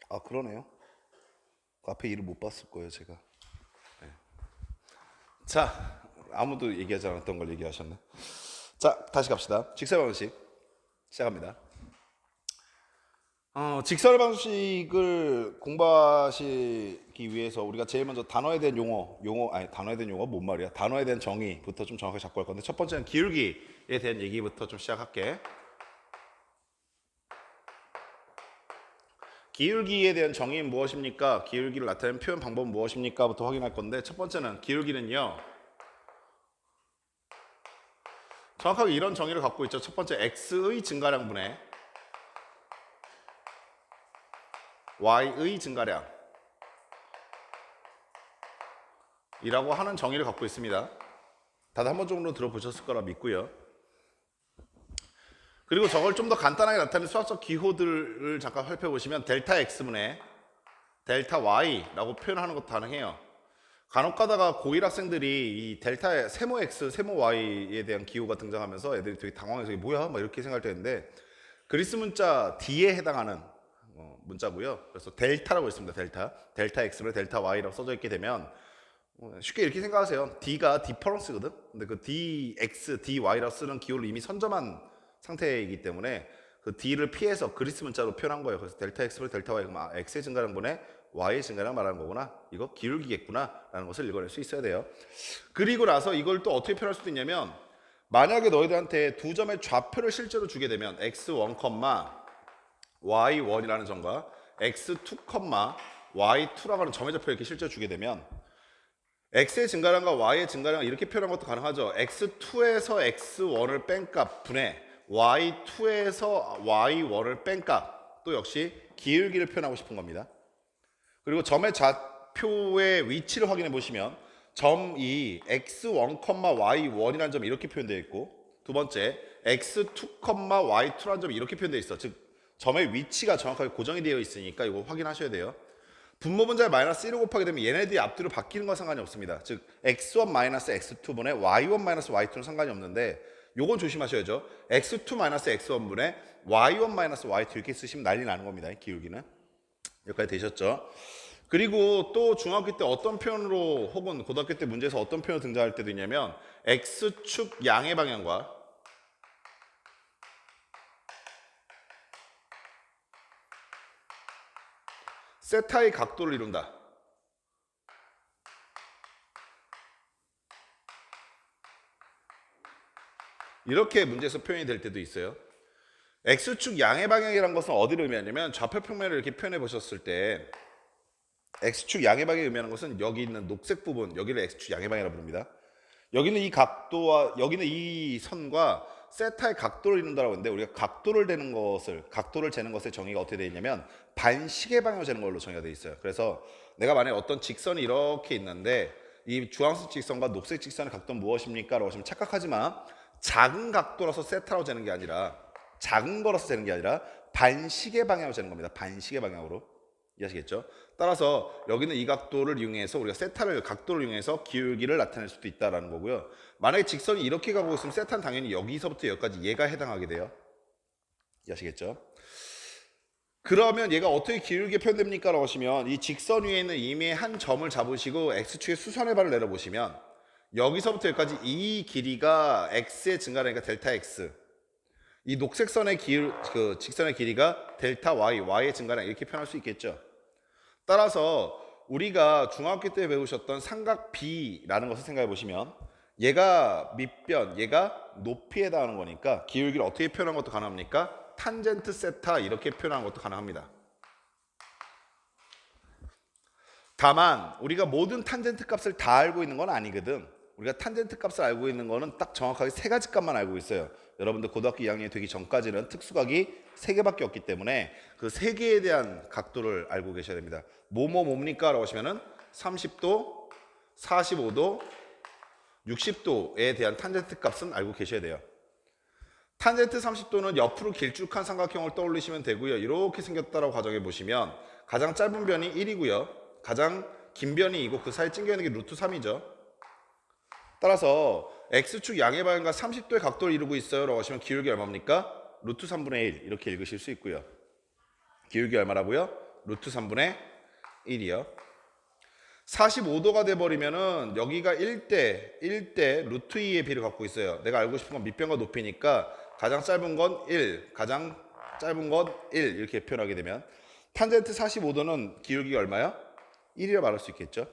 아, 그러네요. 그 앞에 일을 못 봤을 거예요, 제가. 네. 자, 아무도 얘기하지 않았던 걸 얘기하셨네. 자, 다시 갑시다. 직설 방식 시작합니다. 직설 방식을 공부하시기 위해서 우리가 제일 먼저 단어에 대한 단어에 대한 용어 뭔 말이야? 단어에 대한 정의부터 좀 정확하게 잡고 할 건데, 첫 번째는 기울기에 대한 얘기부터 좀 시작할게. 기울기에 대한 정의는 무엇입니까? 기울기를 나타내는 표현 방법은 무엇입니까? 부터 확인할 건데, 첫 번째는 기울기는요, 정확하게 이런 정의를 갖고 있죠. 첫 번째, x의 증가량분의 y의 증가량 이라고 하는 정의를 갖고 있습니다. 다들 한 번 정도 들어보셨을 거라 믿고요. 그리고 저걸 좀 더 간단하게 나타내는 수학적 기호들을 잠깐 살펴보시면 델타 x분의 델타 y라고 표현하는 것도 가능해요. 간혹 가다가 고1 학생들이 이 델타 세모 x, 세모 y에 대한 기호가 등장하면서 애들이 되게 당황해서 이게 뭐야? 막 이렇게 생각할 때 있는데, 그리스 문자 D에 해당하는 문자고요. 그래서 델타라고 있습니다. 델타 x분의 델타 y라고 써져 있게 되면 쉽게 이렇게 생각하세요. D가 디퍼런스거든. 근데 그 dx, dy라고 쓰는 기호를 이미 선점한 상태이기 때문에 그 D를 피해서 그리스 문자로 표현한 거예요. 그래서 델타 x분의 델타 y, 그럼 x의 증가량분의 y의 증가량 말하는 거구나. 이거 기울기겠구나 라는 것을 읽어낼 수 있어야 돼요. 그리고 나서 이걸 또 어떻게 표현할 수도 있냐면, 만약에 너희들한테 두 점의 좌표를 실제로 주게 되면 x1, y1이라는 점과 x2, y2라고 하는 점의 좌표를 이렇게 실제로 주게 되면 x의 증가량과 y의 증가량을 이렇게 표현한 것도 가능하죠. x2에서 x1을 뺀 값 분의 y2에서 y1을 뺀 값, 또 역시 기울기를 표현하고 싶은 겁니다. 그리고 점의 좌표의 위치를 확인해 보시면 점이 x1, y1이라는 점이 이렇게 표현되어 있고, 두 번째 x2, y2라는 점이 이렇게 표현되어 있어. 즉 점의 위치가 정확하게 고정이 되어 있으니까 이거 확인하셔야 돼요. 분모 분자에 마이너스 1을 곱하게 되면 얘네들이 앞뒤로 바뀌는 건 상관이 없습니다. 즉 x1 마이너스 x2분의 y1 마이너스 y2는 상관이 없는데, 요건 조심하셔야죠. x2 마이너스 x1분의 y1 마이너스 y2 이렇게 쓰시면 난리 나는 겁니다. 기울기는. 여기까지 되셨죠? 그리고 또 중학교 때 어떤 표현으로, 혹은 고등학교 때 문제에서 어떤 표현으로 등장할 때도 있냐면, x축 양의 방향과 세타의 각도를 이룬다. 이렇게 문제에서 표현이 될 때도 있어요. x축 양의 방향이라는 것은 어디를 의미하냐면, 좌표 평면을 이렇게 표현해 보셨을 때 x축 양의 방향을 의미하는 것은 여기 있는 녹색 부분, 여기를 x축 양의 방향이라고 부릅니다. 여기는 이 각도와 여기는 이 선과 세타의 각도를 이룬다고 하는데, 우리가 각도를 재는 것의 정의가 어떻게 되어 있냐면 반시계 방향으로 재는 걸로 정의가 되어 있어요. 그래서 내가 만약에 어떤 직선이 이렇게 있는데, 이 주황색 직선과 녹색 직선의 각도는 무엇입니까? 라고 하시면 착각하지 마. 작은 각도라서 세타로 재는 게 아니라, 작은 거라서 재는 게 아니라 반시계 방향으로 재는 겁니다. 반시계 방향으로. 이해하시겠죠? 따라서 여기는 이 각도를 이용해서 우리가 세타를, 각도를 이용해서 기울기를 나타낼 수도 있다는 거고요. 만약에 직선이 이렇게 가고 있으면 세타는 당연히 여기서부터 여기까지 얘가 해당하게 돼요. 이해하시겠죠? 그러면 얘가 어떻게 기울기에 표현됩니까? 라고 하시면, 이 직선 위에 있는 이미 한 점을 잡으시고 x축의 수선의 발을 내려보시면 여기서부터 여기까지 이 길이가 x의 증가량이니까 델타 x, 이 녹색 선의 직선의 길이가 델타 y, y의 증가량, 이렇게 표현할 수 있겠죠. 따라서 우리가 중학교 때 배우셨던 삼각 B라는 것을 생각해 보시면, 얘가 밑변, 얘가 높이에 해당하는 거니까 기울기를 어떻게 표현하는 것도 가능합니까? 탄젠트 세타 이렇게 표현하는 것도 가능합니다. 다만 우리가 모든 탄젠트 값을 다 알고 있는 건 아니거든. 우리가 탄젠트 값을 알고 있는 거는 딱 정확하게 세 가지 값만 알고 있어요. 여러분들 고등학교 2학년이 되기 전까지는 특수각이 3개밖에 없기 때문에 그 3개에 대한 각도를 알고 계셔야 됩니다. 뭡니까? 라고 하시면은 30도, 45도, 60도에 대한 탄젠트 값은 알고 계셔야 돼요. 탄젠트 30도는 옆으로 길쭉한 삼각형을 떠올리시면 되고요. 이렇게 생겼다라고 가정해 보시면 가장 짧은 변이 1이고요. 가장 긴 변이 2고 그 사이 찡겨 있는 게 루트 3이죠. 따라서 x축 양의 방향과 30도의 각도를 이루고 있어요 라고 하시면 기울기 얼마입니까? 루트 3분의 1 이렇게 읽으실 수 있고요. 기울기 얼마라고요? 루트 3분의 1이요. 45도가 돼버리면은 여기가 1대 루트 2의 비를 갖고 있어요. 내가 알고 싶은 건 밑변과 높이니까 가장 짧은 건 1, 가장 짧은 건 1 이렇게 표현하게 되면 탄젠트 45도는 기울기가 얼마야? 1이라 말할 수 있겠죠.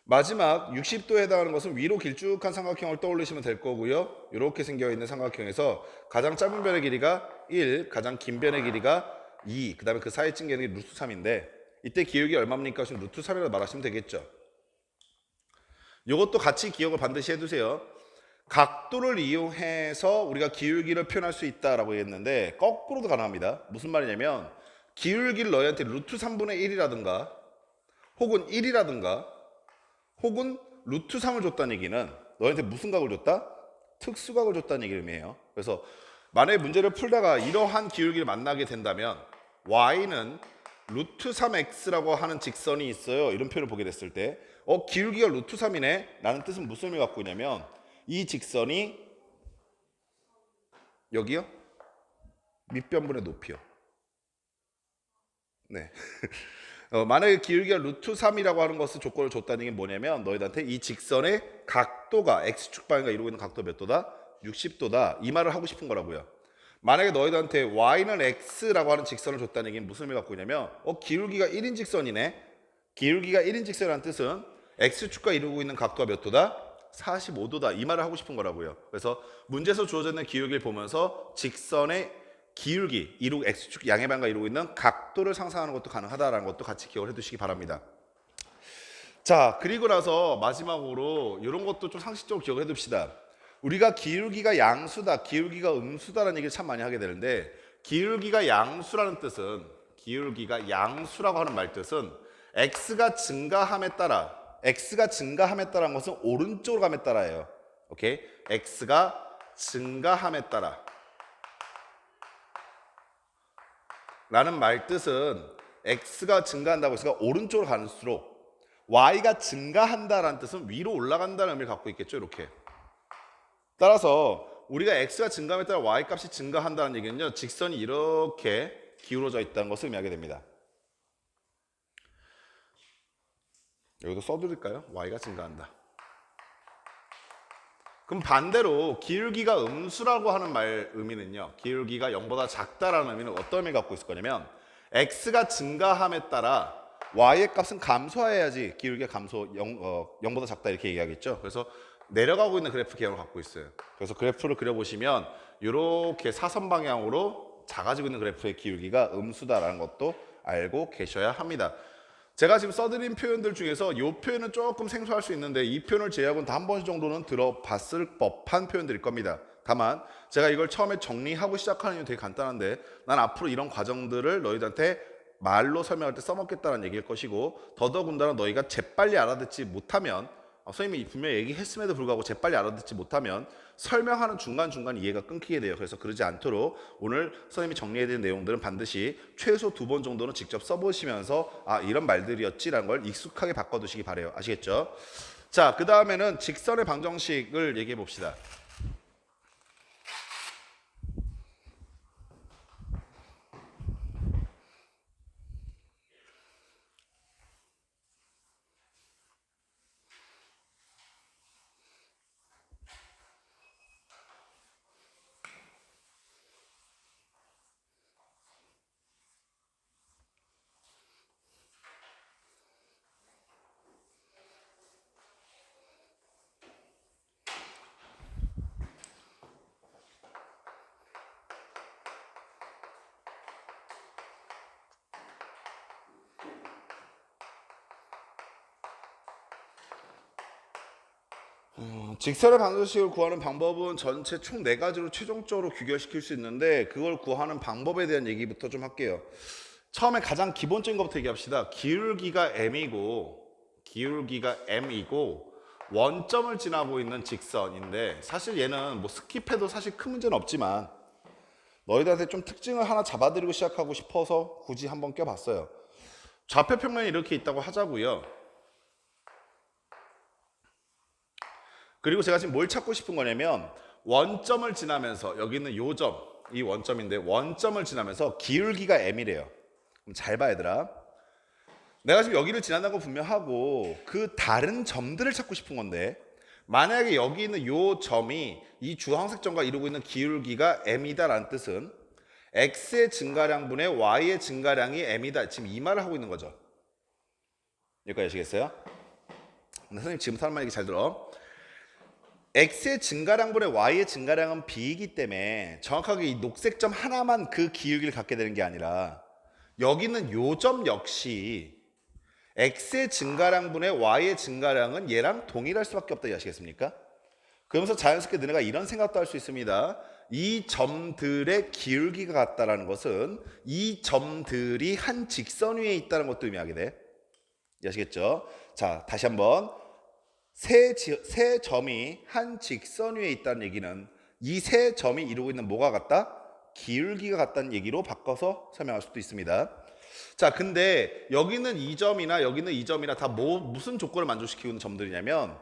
마지막 60도에 해당하는 것은 위로 길쭉한 삼각형을 떠올리시면 될 거고요. 이렇게 생겨있는 삼각형에서 가장 짧은 변의 길이가 1, 가장 긴 변의 길이가 2, 그 다음에 그 사이에 찐 게 루트 3인데 이때 기울기 얼마입니까? 지금 루트 3이라고 말하시면 되겠죠. 이것도 같이 기억을 반드시 해두세요. 각도를 이용해서 우리가 기울기를 표현할 수 있다라고 했는데 거꾸로도 가능합니다. 무슨 말이냐면 기울기를 너희한테 루트 3분의 1이라든가 혹은 1이라든가 혹은 루트 3을 줬다는 얘기는 너희한테 무슨 각을 줬다? 특수각을 줬다는 얘기를 의미해요. 그래서 만약에 문제를 풀다가 이러한 기울기를 만나게 된다면 y는 루트 3x라고 하는 직선이 있어요. 이런 표현을 보게 됐을 때 기울기가 루트 3이네 라는 뜻은 무슨 의미를 갖고 있냐면 이 직선이 여기요? 밑변분의 높이요. 네. 만약에 기울기가 루트 3이라고 하는 것을 조건을 줬다는 게 뭐냐면 너희들한테 이 직선의 각도가 x축 방향과 이루고 있는 각도 몇 도다? 60도다. 이 말을 하고 싶은 거라고요. 만약에 너희들한테 y는 x라고 하는 직선을 줬다는 얘기는 무슨 의미를 갖고 있냐면 기울기가 1인 직선이네. 기울기가 1인 직선이라는 뜻은 x축과 이루고 있는 각도가 몇 도다? 45도다. 이 말을 하고 싶은 거라고요. 그래서 문제에서 주어져 있는 기울기를 보면서 직선의 기울기, x축 양의 방향과 이루고 있는 각도를 상상하는 것도 가능하다라는 것도 같이 기억을 해두시기 바랍니다. 자, 그리고 나서 마지막으로 이런 것도 좀 상식적으로 기억을 해둡시다. 우리가 기울기가 양수다, 기울기가 음수다라는 얘기를 참 많이 하게 되는데 기울기가 양수라는 뜻은 기울기가 양수라고 하는 말 뜻은 x가 증가함에 따라는 것은 오른쪽으로 감에 따라예요. 오케이? x가 증가함에 따라 라는 말 뜻은 x가 증가한다고 해서 오른쪽으로 갈수록 y가 증가한다라는 뜻은 위로 올라간다는 의미를 갖고 있겠죠. 이렇게. 따라서 우리가 x가 증가함에 따라 y 값이 증가한다는 얘기는요. 직선이 이렇게 기울어져 있다는 것을 의미하게 됩니다. 여기도 써드릴까요? y가 증가한다. 그럼 반대로 기울기가 음수라고 하는 말 의미는요. 기울기가 0보다 작다라는 의미는 어떤 의미를 갖고 있을 거냐면 x가 증가함에 따라 y의 값은 감소해야지 기울기가 0보다 작다 이렇게 얘기하겠죠. 그래서 내려가고 있는 그래프 개념을 갖고 있어요. 그래서 그래프를 그려보시면 이렇게 사선 방향으로 작아지고 있는 그래프의 기울기가 음수다라는 것도 알고 계셔야 합니다. 제가 지금 써드린 표현들 중에서 이 표현은 조금 생소할 수 있는데 이 표현을 제외하고는 다 한 번 정도는 들어봤을 법한 표현들일 겁니다. 다만 제가 이걸 처음에 정리하고 시작하는 이유 되게 간단한데 난 앞으로 이런 과정들을 너희들한테 말로 설명할 때 써먹겠다는 얘기일 것이고 더더군다나 너희가 재빨리 알아듣지 못하면 선생님이 분명히 얘기했음에도 불구하고 재빨리 알아듣지 못하면 설명하는 중간중간 이해가 끊기게 돼요. 그래서 그러지 않도록 오늘 선생님이 정리해드린 내용들은 반드시 최소 2번 정도는 직접 써보시면서 이런 말들이었지라는 걸 익숙하게 바꿔두시기 바래요. 아시겠죠? 자, 그 다음에는 직선의 방정식을 얘기해 봅시다. 직선의 방정식을 구하는 방법은 전체 총 4가지로 최종적으로 규결시킬 수 있는데 그걸 구하는 방법에 대한 얘기부터 좀 할게요. 처음에 가장 기본적인 것부터 얘기합시다. 기울기가 m이고 원점을 지나고 있는 직선인데 사실 얘는 뭐 스킵해도 사실 큰 문제는 없지만 너희들한테 좀 특징을 하나 잡아드리고 시작하고 싶어서 굳이 한번 껴봤어요. 좌표 평면이 이렇게 있다고 하자고요. 그리고 제가 지금 뭘 찾고 싶은 거냐면 원점을 지나면서 여기 있는 요 점, 이 원점인데 원점을 지나면서 기울기가 m이래요. 그럼 잘 봐 얘들아. 내가 지금 여기를 지난다는 건 분명하고 그 다른 점들을 찾고 싶은 건데, 만약에 여기 있는 요 점이 이 주황색 점과 이루고 있는 기울기가 m이다라는 뜻은 x의 증가량분의 y의 증가량이 m이다. 지금 이 말을 하고 있는 거죠. 여기까지 아시겠어요? 근데 선생님 지금부터 하는 말 얘기 잘 들어. x의 증가량분의 y의 증가량은 b이기 때문에 정확하게 이 녹색 점 하나만 그 기울기를 갖게 되는 게 아니라 여기는 요 점 역시 x의 증가량분의 y의 증가량은 얘랑 동일할 수밖에 없다 아시겠습니까? 그러면서 자연스럽게 너네가 이런 생각도 할 수 있습니다. 이 점들의 기울기가 같다라는 것은 이 점들이 한 직선 위에 있다는 것도 의미하게 돼. 아시겠죠? 자, 다시 한번. 세 점이 한 직선 위에 있다는 얘기는 이 세 점이 이루고 있는 뭐가 같다? 기울기가 같다는 얘기로 바꿔서 설명할 수도 있습니다. 자, 근데 여기는 이 점이나 여기는 이 점이나 다 무슨 조건을 만족시키고 있는 점들이냐면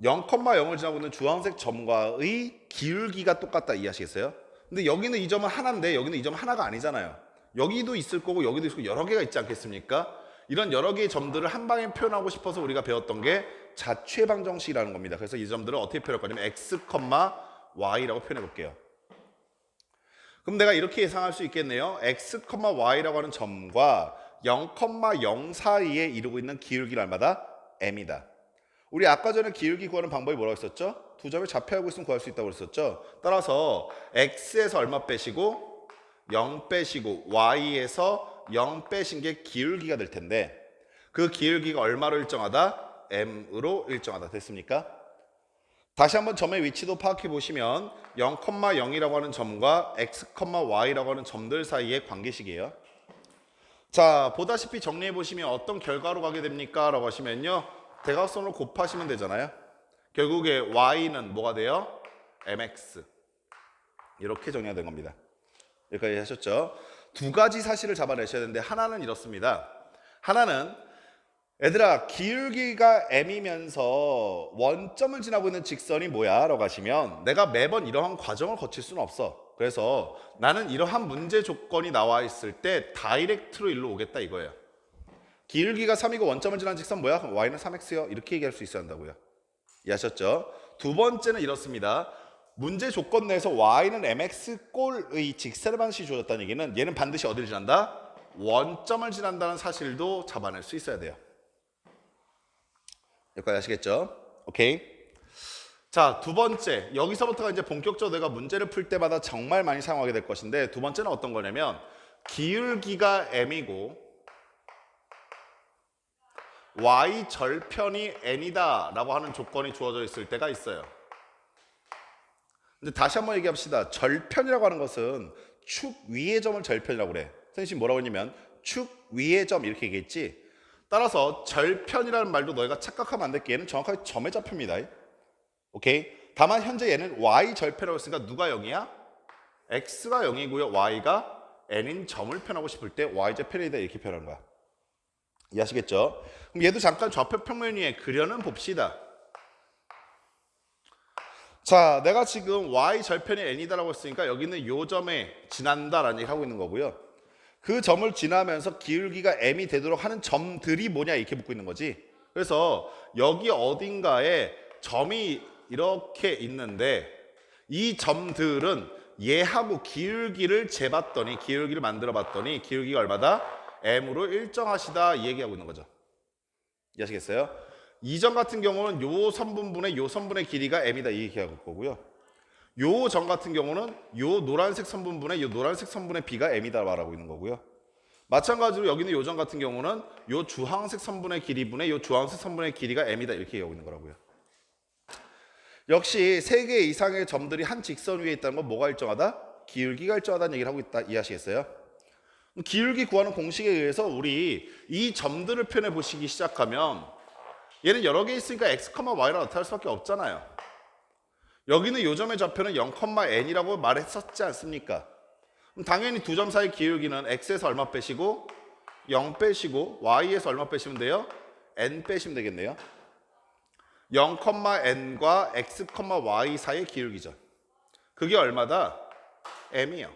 0,0을 지나고 있는 주황색 점과의 기울기가 똑같다 이해하시겠어요? 근데 여기는 이 점은 하나인데 여기는 이 점은 하나가 아니잖아요. 여기도 있을 거고 여기도 있을 거고 여러 개가 있지 않겠습니까? 이런 여러 개의 점들을 한 방에 표현하고 싶어서 우리가 배웠던 게 자취방정식이라는 겁니다. 그래서 이 점들을 어떻게 표현할 거냐면 x, y라고 표현해 볼게요. 그럼 내가 이렇게 예상할 수 있겠네요. x, y라고 하는 점과 0,0 사이에 이루고 있는 기울기는 얼마다? m이다. 우리 아까 전에 기울기 구하는 방법이 뭐라고 했었죠? 두 점을 좌표하고 있으면 구할 수 있다고 했었죠. 따라서 x에서 얼마 빼시고 0 빼시고 y에서 0 빼신 게 기울기가 될 텐데 그 기울기가 얼마로 일정하다? m으로 일정하다. 됐습니까? 다시 한번 점의 위치도 파악해 보시면 0,0이라고 하는 점과 x, y라고 하는 점들 사이의 관계식이에요. 자, 보다시피 정리해 보시면 어떤 결과로 가게 됩니까? 라고 하시면요. 대각선으로 곱하시면 되잖아요. 결국에 y는 뭐가 돼요? mx. 이렇게 정리가 된 겁니다. 여기까지 하셨죠? 두 가지 사실을 잡아내셔야 되는데 하나는 이렇습니다. 하나는 얘들아 기울기가 m이면서 원점을 지나고 있는 직선이 뭐야? 라고 하시면 내가 매번 이러한 과정을 거칠 수는 없어. 그래서 나는 이러한 문제 조건이 나와 있을 때 다이렉트로 일로 오겠다 이거예요. 기울기가 3이고 원점을 지나는 직선 뭐야? 그럼 y는 3x요. 이렇게 얘기할 수 있어야 한다고요. 이해하셨죠? 두 번째는 이렇습니다. 문제 조건 내에서 y는 mx 꼴의 직선의 방식이 주어졌다는 얘기는 얘는 반드시 어디를 지난다? 원점을 지난다는 사실도 잡아낼 수 있어야 돼요. 여기까지 아시겠죠? 오케이. 자, 두 번째. 여기서부터가 이제 본격적으로 내가 문제를 풀 때마다 정말 많이 사용하게 될 것인데 두 번째는 어떤 거냐면 기울기가 m이고 y 절편이 n이다 라고 하는 조건이 주어져 있을 때가 있어요. 근데 다시 한번 얘기합시다. 절편이라고 하는 것은 축 위의 점을 절편이라고 그래. 선생님 뭐라고 했냐면 축 위의 점 이렇게 얘기했지. 따라서 절편이라는 말도 너희가 착각하면 안 될 게 얘는 정확하게 점의 좌표입니다. 오케이? 다만 현재 얘는 y 절편이라고 했으니까 누가 0이야? x가 0이고요. y가 n인 점을 표현하고 싶을 때 y 절편이다 이렇게 표현하는 거야. 이해하시겠죠? 그럼 얘도 잠깐 좌표 평면 위에 그려는 봅시다. 자, 내가 지금 y 절편이 n이다라고 했으니까 여기는 요 점에 지난다라는 얘기 하고 있는 거고요. 그 점을 지나면서 기울기가 m이 되도록 하는 점들이 뭐냐 이렇게 묻고 있는 거지. 그래서 여기 어딘가에 점이 이렇게 있는데 이 점들은 얘하고 기울기를 재봤더니 기울기를 만들어 봤더니 기울기가 얼마다? m으로 일정하시다 이 얘기하고 있는 거죠. 이해하시겠어요? 이 점 같은 경우는 요 선분분의 요 선분의 길이가 m이다 이 얘기하고 있고요. 요 점 같은 경우는 요 노란색 선분분의 요 노란색 선분의 b가 m이다 말하고 있는 거고요. 마찬가지로 여기는 요 점 같은 경우는 요 주황색 선분의 길이분의 요 주황색 선분의 길이가 m이다 이렇게 얘기하고 있는 거라고요. 역시 3개 이상의 점들이 한 직선 위에 있다는 건 뭐가 일정하다? 기울기가 일정하다는 얘기를 하고 있다. 이해하시겠어요? 기울기 구하는 공식에 의해서 우리 이 점들을 표현해 보시기 시작하면 얘는 여러 개 있으니까 x, y라 나타날 수밖에 없잖아요. 여기는 요 점의 좌표는 0,n이라고 말했었지 않습니까? 그럼 당연히 두 점 사이 기울기는 x에서 얼마 빼시고 0 빼시고 y에서 얼마 빼시면 돼요? n 빼시면 되겠네요. 0,n과 x, y 사이의 기울기죠. 그게 얼마다? m이요.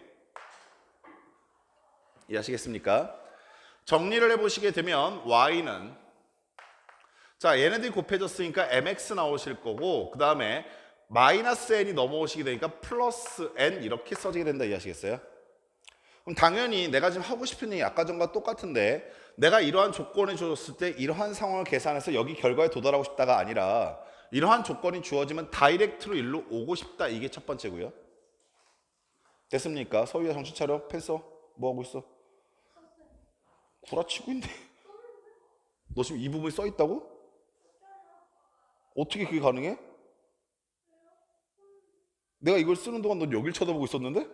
이해하시겠습니까? 정리를 해보시게 되면 y는 자 얘네들이 곱해졌으니까 mx 나오실 거고 그 다음에 마이너스 n이 넘어오시게 되니까 플러스 n 이렇게 써지게 된다 이해하시겠어요? 그럼 당연히 내가 지금 하고 싶은 얘기 아까 전과 똑같은데 내가 이러한 조건을 주었을 때 이러한 상황을 계산해서 여기 결과에 도달하고 싶다가 아니라 이러한 조건이 주어지면 다이렉트로 일로 오고 싶다 이게 첫 번째고요. 됐습니까? 서희야 정신 차려. 펜 써. 뭐 하고 있어? 구라치고 있네. 너 지금 이 부분이 써 있다고? 어떻게 그게 가능해? 내가 이걸 쓰는 동안 넌 여길 쳐다보고 있었는데?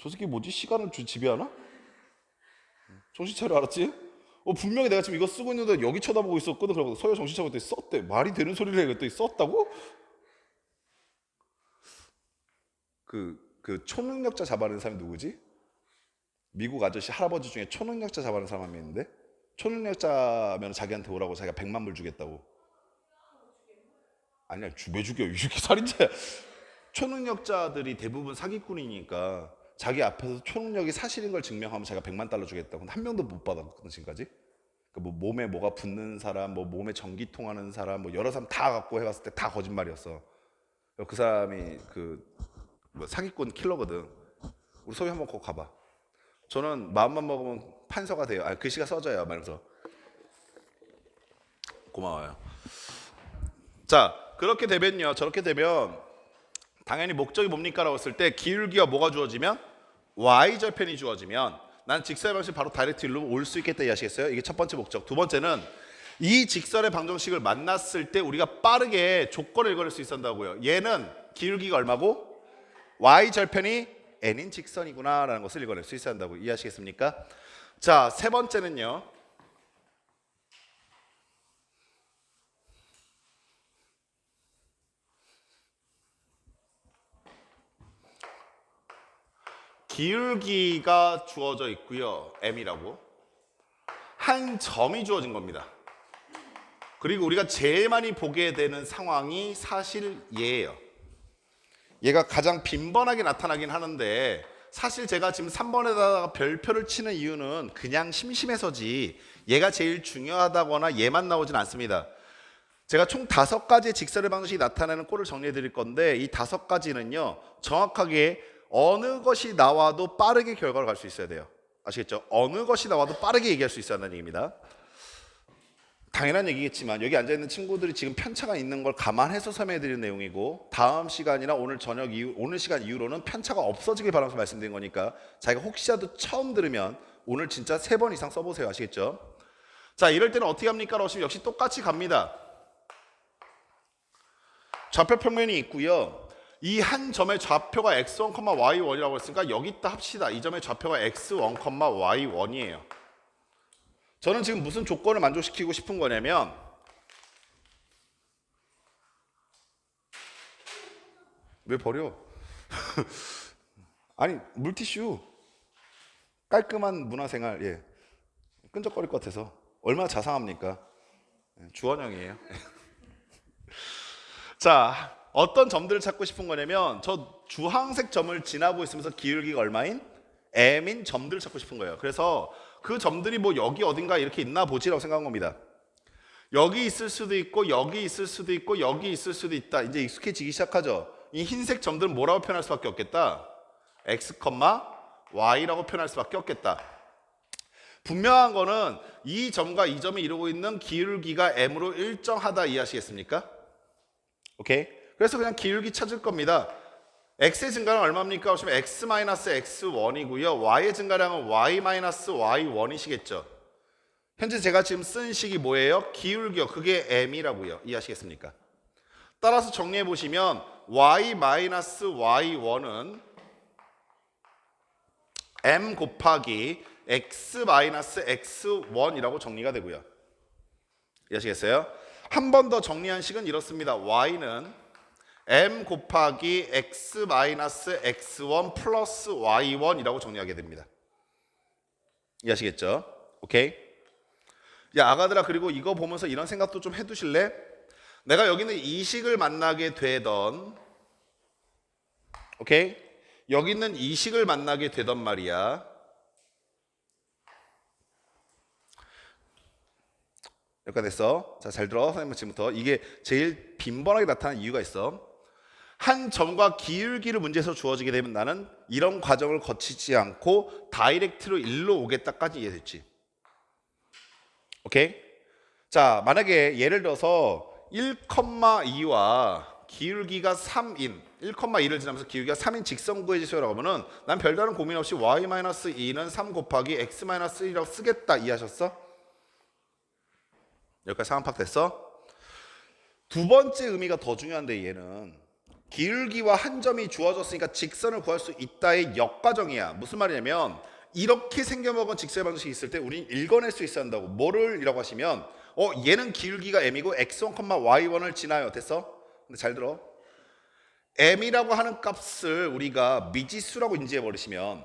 저 새끼 뭐지? 시간을 지배하나? 정신 차려 알았지? 분명히 내가 지금 이거 쓰고 있는데 여기 쳐다보고 있었거든. 그러고 서희야 정신 차려 그랬더니 썼대. 말이 되는 소리를 해 그랬더니 썼다고? 그 초능력자 잡아내는 사람이 누구지? 미국 아저씨 할아버지 중에 초능력자 잡아내는 사람 한 명 있는데 초능력자면 자기한테 오라고 자기가 100만 불 주겠다고. 아니야 왜 죽여 이렇게 살인자야. 초능력자들이 대부분 사기꾼이니까 자기 앞에서 초능력이 사실인 걸 증명하면 자기가 100만 달러 주겠다고. 근데 한 명도 못 받았거든 지금까지. 뭐 몸에 뭐가 붙는 사람, 뭐 몸에 전기 통하는 사람, 뭐 여러 사람 다 갖고 해봤을 때 다 거짓말이었어. 그 사람이 뭐 사기꾼 킬러거든. 우리 소희 한번 꼭 가봐. 저는 마음만 먹으면 판서가 돼요. 글씨가 써져요. 말면서 고마워요. 자 그렇게 되면요. 저렇게 되면 당연히 목적이 뭡니까? 라고 했을 때 기울기가 뭐가 주어지면 y절편이 주어지면 난 직선의 방식 바로 다이렉트 일로 올 수 있겠다 이해하시겠어요? 이게 첫 번째 목적. 두 번째는 이 직선의 방정식을 만났을 때 우리가 빠르게 조건을 읽어낼 수 있었다고요. 얘는 기울기가 얼마고? y절편이 n인 직선이구나 라는 것을 읽어낼 수 있어야 한다고 이해하시겠습니까? 자, 세 번째는요. 기울기가 주어져 있고요. m이라고. 한 점이 주어진 겁니다. 그리고 우리가 제일 많이 보게 되는 상황이 사실 얘예요. 얘가 가장 빈번하게 나타나긴 하는데 사실 제가 지금 3번에다가 별표를 치는 이유는 그냥 심심해서지 얘가 제일 중요하다거나 얘만 나오진 않습니다. 제가 총 5가지의 직선의 방식이 나타나는 꼴을 정리해 드릴 건데 이 5가지는요 정확하게 어느 것이 나와도 빠르게 결과를 갈 수 있어야 돼요. 아시겠죠? 어느 것이 나와도 빠르게 얘기할 수 있어야 한다는 얘기입니다. 당연한 얘기겠지만 여기 앉아있는 친구들이 지금 편차가 있는 걸 감안해서 설명해 드리는 내용이고 다음 시간이나 오늘 저녁 이후 오늘 시간 이후로는 편차가 없어지길 바라면서 말씀드린 거니까 자기가 혹시라도 처음 들으면 오늘 진짜 3번 이상 써보세요. 아시겠죠? 자 이럴 때는 어떻게 합니까? 라고 하시면 역시 똑같이 갑니다. 좌표 평면이 있고요. 이 한 점의 좌표가 x1, y1이라고 했으니까 여기다 합시다. 이 점의 좌표가 x1, y1이에요. 저는 지금 무슨 조건을 만족시키고 싶은 거냐면 왜 버려? 아니 물티슈 깔끔한 문화생활 예 끈적거릴 것 같아서 얼마나 자상합니까? 주원형이에요. 자 어떤 점들을 찾고 싶은 거냐면 저 주황색 점을 지나고 있으면서 기울기가 얼마인? m인 점들을 찾고 싶은 거예요. 그래서 그 점들이 뭐 여기 어딘가 이렇게 있나 보지라고 생각한 겁니다. 여기 있을 수도 있고 여기 있을 수도 있고 여기 있을 수도 있다. 이제 익숙해지기 시작하죠. 이 흰색 점들은 뭐라고 표현할 수밖에 없겠다? x, y라고 표현할 수밖에 없겠다. 분명한 거는 이 점과 이 점이 이루고 있는 기울기가 m으로 일정하다 이해하시겠습니까? 오케이? 그래서 그냥 기울기 찾을 겁니다. x의 증가는 얼마입니까? 보시면 x-x1이고요. y의 증가량은 y-y1이시겠죠. 현재 제가 지금 쓴 식이 뭐예요? 기울기요. 그게 m이라고요. 이해하시겠습니까? 따라서 정리해 보시면 y-y1은 m 곱하기 x-x1이라고 정리가 되고요. 이해하시겠어요? 한 번 더 정리한 식은 이렇습니다. y는 m 곱하기 x-x1 플러스 y1이라고 정리하게 됩니다. 이해하시겠죠? 오케이? 야 아가들아 그리고 이거 보면서 이런 생각도 좀 해두실래? 내가 여기 있는 이 식을 만나게 되던 오케이? 여기 있는 이 식을 만나게 되던 말이야. 여기까지 됐어. 자, 잘 들어. 선생님 지금부터 이게 제일 빈번하게 나타나는 이유가 있어. 한 점과 기울기를 문제에서 주어지게 되면 나는 이런 과정을 거치지 않고 다이렉트로 일로 오겠다까지 이해됐지. 오케이? 자, 만약에 예를 들어서 1,2와 기울기가 3인 1,2를 지나면서 기울기가 3인 직선 구해주세요라고 하면은 난 별다른 고민 없이 y-2는 3 곱하기 x-1이라고 쓰겠다. 이해하셨어? 여기까지 상황 파악됐어? 두 번째 의미가 더 중요한데 얘는 기울기와 한 점이 주어졌으니까 직선을 구할 수 있다의 역과정이야. 무슨 말이냐면 이렇게 생겨먹은 직선의 방식이 있을 때 우린 읽어낼 수 있어야 한다고. 뭐를 이라고 하시면 얘는 기울기가 m이고 x1, y1을 지나요. 됐어? 근데 잘 들어. m이라고 하는 값을 우리가 미지수라고 인지해 버리시면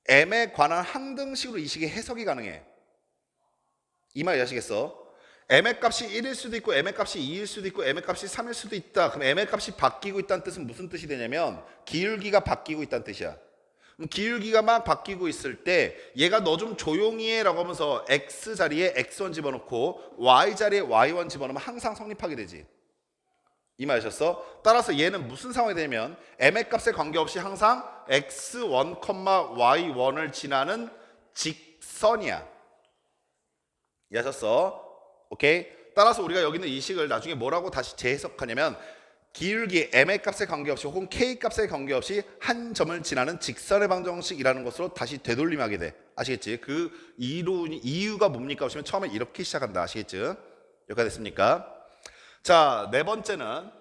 m에 관한 항등식으로 이 식의 해석이 가능해. 이 말 이해하시겠어? m의 값이 1일 수도 있고 m의 값이 2일 수도 있고 m의 값이 3일 수도 있다. 그럼 m의 값이 바뀌고 있다는 뜻은 무슨 뜻이 되냐면 기울기가 바뀌고 있다는 뜻이야. 그럼 기울기가 막 바뀌고 있을 때 얘가 너 좀 조용히 해라고 하면서 x 자리에 x1 집어넣고 y 자리에 y1 집어넣으면 항상 성립하게 되지. 이 말이셨어? 따라서 얘는 무슨 상황이 되냐면 m의 값에 관계없이 항상 x1, y1을 지나는 직선이야. 이해하셨어? 오케이? 따라서 우리가 여기 있는 이 식을 나중에 뭐라고 다시 재해석하냐면 기울기 m의 값에 관계없이 혹은 k 값에 관계없이 한 점을 지나는 직선의 방정식이라는 것으로 다시 되돌림하게 돼. 아시겠지? 그 이유가 뭡니까? 보시면 처음에 이렇게 시작한다. 아시겠지? 여기까지 됐습니까? 자, 네 번째는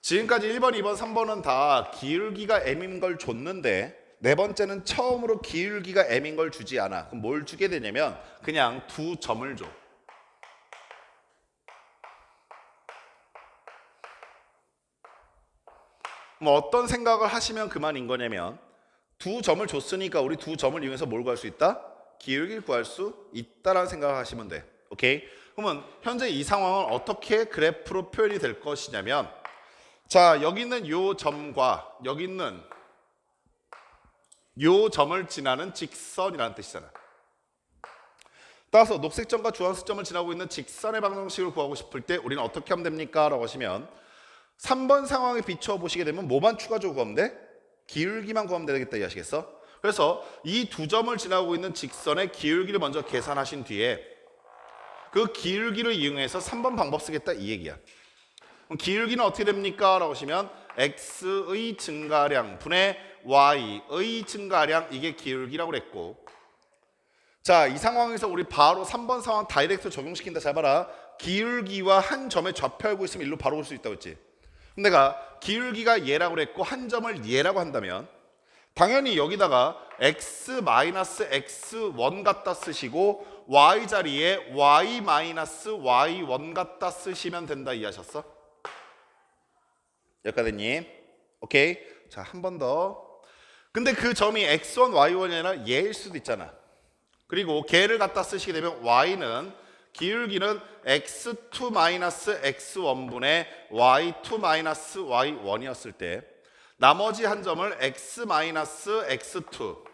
지금까지 1번, 2번, 3번은 다 기울기가 m인 걸 줬는데 네 번째는 처음으로 기울기가 m인 걸 주지 않아. 그럼 뭘 주게 되냐면 그냥 두 점을 줘. 뭐 어떤 생각을 하시면 그만인 거냐면 두 점을 줬으니까 우리 두 점을 이용해서 뭘 구할 수 있다? 기울기를 구할 수 있다라는 생각을 하시면 돼. 오케이? 그러면 현재 이 상황은 어떻게 그래프로 표현이 될 것이냐면 자, 여기 있는 요 점과 여기 있는 요 점을 지나는 직선이라는 뜻이잖아. 따라서 녹색 점과 주황색 점을 지나고 있는 직선의 방정식을 구하고 싶을 때 우리는 어떻게 하면 됩니까? 라고 하시면 3번 상황에 비춰 보시게 되면 뭐만 추가적으로 구하면 돼? 기울기만 구하면 되겠다 이해하시겠어? 그래서 이 두 점을 지나고 있는 직선의 기울기를 먼저 계산하신 뒤에 그 기울기를 이용해서 3번 방법 쓰겠다 이 얘기야. 그럼 기울기는 어떻게 됩니까? 라고 하시면 x의 증가량 분의 y의 증가량 이게 기울기라고 그랬고 자, 이 상황에서 우리 바로 3번 상황 다이렉트 적용시킨다. 잘 봐라. 기울기와 한 점에 좌표 알고 있으면 일로 바로 올 수 있다고 했지. 그럼 내가 기울기가 얘라고 그랬고 한 점을 얘라고 한다면 당연히 여기다가 x-x1 갖다 쓰시고 y 자리에 y-y1 갖다 쓰시면 된다. 이해하셨어? 여기까지 됐니? 오케이. 자, 한 번 더. 근데 그 점이 x1, y1이 아니라 얘일 수도 있잖아. 그리고 걔를 갖다 쓰시게 되면 y는 기울기는 x2-x1분의 y2-y1이었을 때 나머지 한 점을 x-x2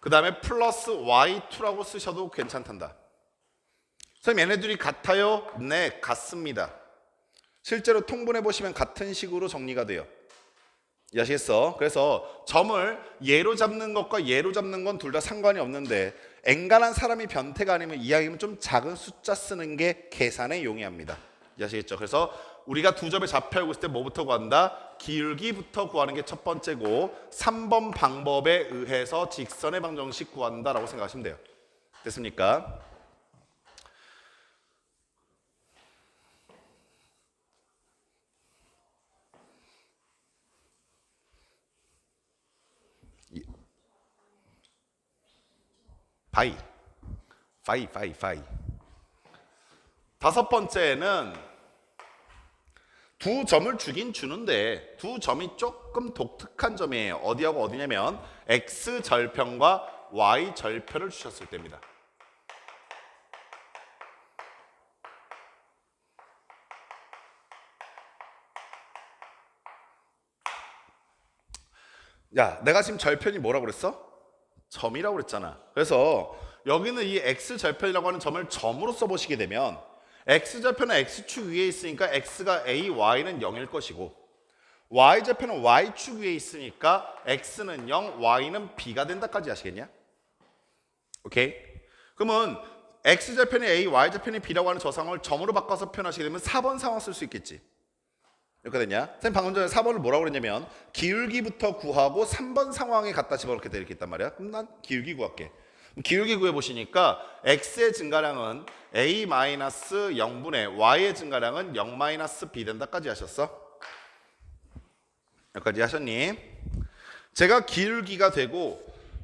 그 다음에 플러스 y2라고 쓰셔도 괜찮단다. 선생님 얘네들이 같아요? 네, 같습니다. 실제로 통분해 보시면 같은 식으로 정리가 돼요. 이해하시겠어? 그래서 점을 예로 잡는 것과 예로 잡는 건 둘 다 상관이 없는데 엔간한 사람이 변태가 아니면 이왕이면 좀 작은 숫자 쓰는 게 계산에 용이합니다. 이해하시겠죠? 그래서 우리가 두 점에 좌표 알고 있을 때 뭐부터 구한다? 기울기부터 구하는 게 첫 번째고 3번 방법에 의해서 직선의 방정식 구한다라고 생각하시면 돼요. 됐습니까? 파이. 다섯 번째는 두 점을 주긴 주는데 두 점이 조금 독특한 점이에요. 어디하고 어디냐면 x 절편과 y 절편을 주셨을 때입니다. 야, 내가 지금 절편이 뭐라고 그랬어? 점이라고 그랬잖아. 그래서 여기는 이 x절편이라고 하는 점을 점으로 써보시게 되면 x절편은 x축 위에 있으니까 x가 a, y는 0일 것이고 y절편은 y축 위에 있으니까 x는 0, y는 b가 된다까지 아시겠냐? 오케이? 그러면 x절편이 a, y절편이 b라고 하는 저 상황을 점으로 바꿔서 표현하시게 되면 4번 상황 쓸 수 있겠지. 이렇게 됐냐? 선생님 방금 전에 4번을 뭐라고 그랬냐면 기울기부터 구하고 3번 상황에 갖다 집어넣게 돼 이렇게 있단 말이야. 그럼 난 기울기 구할게. 기울기 구해보시니까 x의 증가량은 a-0분의 y의 증가량은 0-b 된다까지 하셨어? 여기까지 하셨니? 제가 기울기가 되고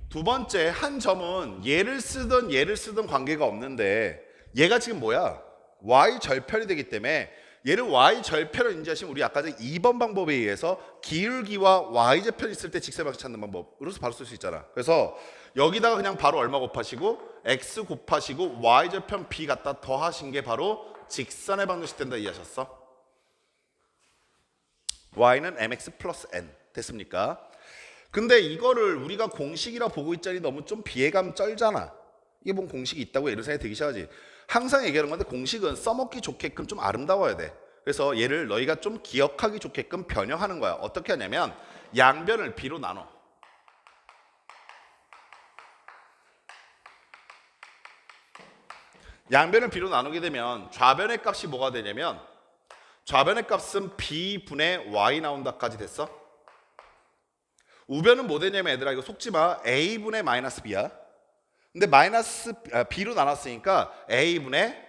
두 번째 한 점은 얘를 쓰든 관계가 없는데 얘가 지금 뭐야? y절편이 되기 때문에 얘를 y절편을 인지하시면 우리 아까 전 2번 방법에 의해서 기울기와 y절편 있을 때 직사방식 찾는 방법으로서 바로 쓸 수 있잖아. 그래서 여기다가 그냥 바로 얼마 곱하시고 x 곱하시고 y절편 b 갖다 더하신 게 바로 직선의 방정식 된다 이해하셨어? y는 mx 플러스 n 됐습니까? 근데 이거를 우리가 공식이라 보고 있자니 너무 좀 비애감 쩔잖아. 이게 뭔 공식이 있다고 이런 생각이 들기 시작하지. 항상 얘기하는 건데 공식은 써먹기 좋게끔 좀 아름다워야 돼. 그래서 얘를 너희가 좀 기억하기 좋게끔 변형하는 거야. 어떻게 하냐면 양변을 b로 나눠. 양변을 b로 나누게 되면 좌변의 값이 뭐가 되냐면 좌변의 값은 b분의 y 나온다까지 됐어. 우변은 뭐 되냐면 얘들아 이거 속지 마. a분의 마이너스 b야. 근데 마이너스 b로 나눴으니까 a분의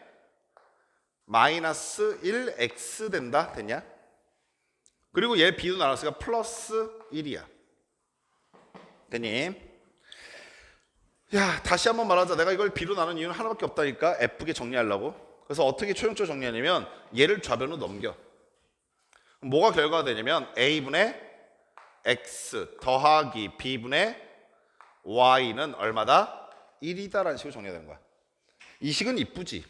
마이너스 1x 된다. 됐냐? 그리고 얘 b로 나눴으니까 플러스 1이야. 됐니? 야, 다시 한번 말하자. 내가 이걸 b로 나눈 이유는 하나밖에 없다니까. 예쁘게 정리하려고. 그래서 어떻게 초용적으로 정리하냐면 얘를 좌변으로 넘겨. 뭐가 결과가 되냐면 a분의 x 더하기 b분의 y는 얼마다? 1이다라는 식으로 정리가 되는 거야. 이 식은 이쁘지?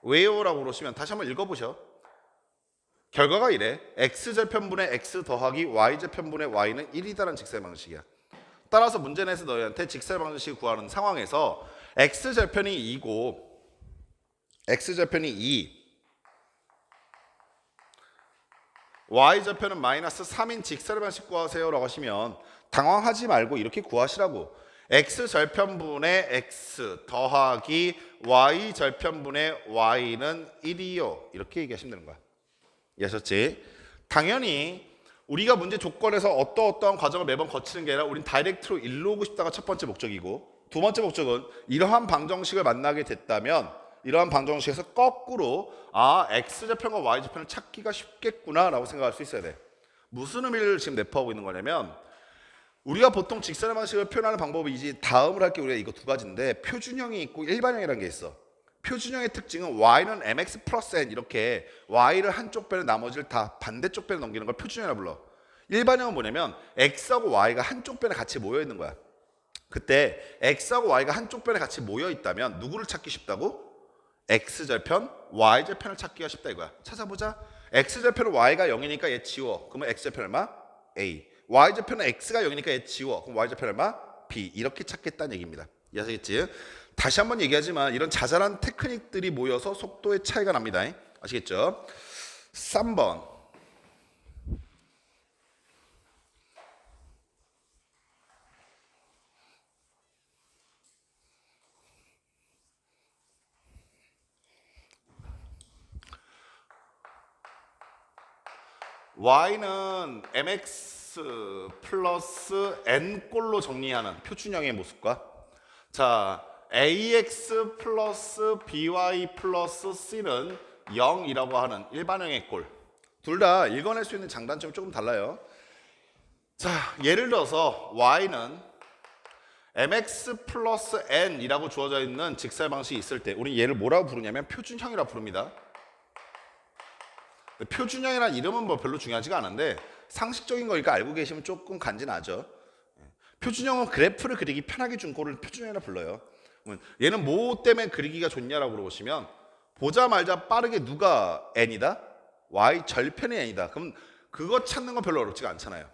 왜요? 라고 물으시면 다시 한번 읽어보셔. 결과가 이래. x절편분의 x 더하기 y절편분의 y는 1이다라는 직사의 방식이야. 따라서 문제 내서 너희한테 직사의 방정식을 구하는 상황에서 x절편이 2고 x절편이 2 y절편은 마이너스 3인 직사의 방식 구하세요 라고 하시면 당황하지 말고 이렇게 구하시라고. x절편분의 x 더하기 y절편분의 y는 1이요 이렇게 얘기하시면 되는 거야. 이해하셨지? 당연히 우리가 문제 조건에서 어떠한 과정을 매번 거치는 게 아니라 우린 다이렉트로 일로 오고 싶다가 첫 번째 목적이고 두 번째 목적은 이러한 방정식을 만나게 됐다면 이러한 방정식에서 거꾸로 x절편과 y절편을 찾기가 쉽겠구나 라고 생각할 수 있어야 돼. 무슨 의미를 지금 내포하고 있는 거냐면 우리가 보통 직선의 방식을 표현하는 방법이지 다음을 할 게 우리가 이거 두 가지인데 표준형이 있고 일반형이라는 게 있어. 표준형의 특징은 y는 mx 플러스 n 이렇게 y를 한쪽 변에 나머지를 다 반대쪽 변에 넘기는 걸 표준형이라 불러. 일반형은 뭐냐면 x하고 y가 한쪽 변에 같이 모여 있는 거야. 그때 x하고 y가 한쪽 변에 같이 모여 있다면 누구를 찾기 쉽다고? x절편, y절편을 찾기가 쉽다 이거야. 찾아보자. x절편은 y가 0이니까 얘 지워. 그러면 x절편 얼마? a. y절편은 x가 0이니까 얘 지워. 그럼 y절편 얼마? b. 이렇게 찾겠다는 얘기입니다. 이해하시겠지? 다시 한번 얘기하지만 이런 자잘한 테크닉들이 모여서 속도의 차이가 납니다. 아시겠죠? 3번. y는 mx 플러스 n꼴로 정리하는 표준형의 모습과 자 ax 플러스 by 플러스 c는 0이라고 하는 일반형의 꼴. 둘 다 읽어낼 수 있는 장단점이 조금 달라요. 자 예를 들어서 y는 mx 플러스 n이라고 주어져 있는 직사의 방식이 있을 때 우리 얘를 뭐라고 부르냐면 표준형이라고 부릅니다. 표준형이라는 이름은 뭐 별로 중요하지가 않은데 상식적인 거니까 알고 계시면 조금 간지나죠. 표준형은 그래프를 그리기 편하게 준 꼴을 표준형이라 불러요. 얘는 뭐 때문에 그리기가 좋냐라고 물어보시면 보자마자 빠르게 누가 n이다? y 절편이 n이다. 그럼 그거 찾는 건 별로 어렵지가 않잖아요.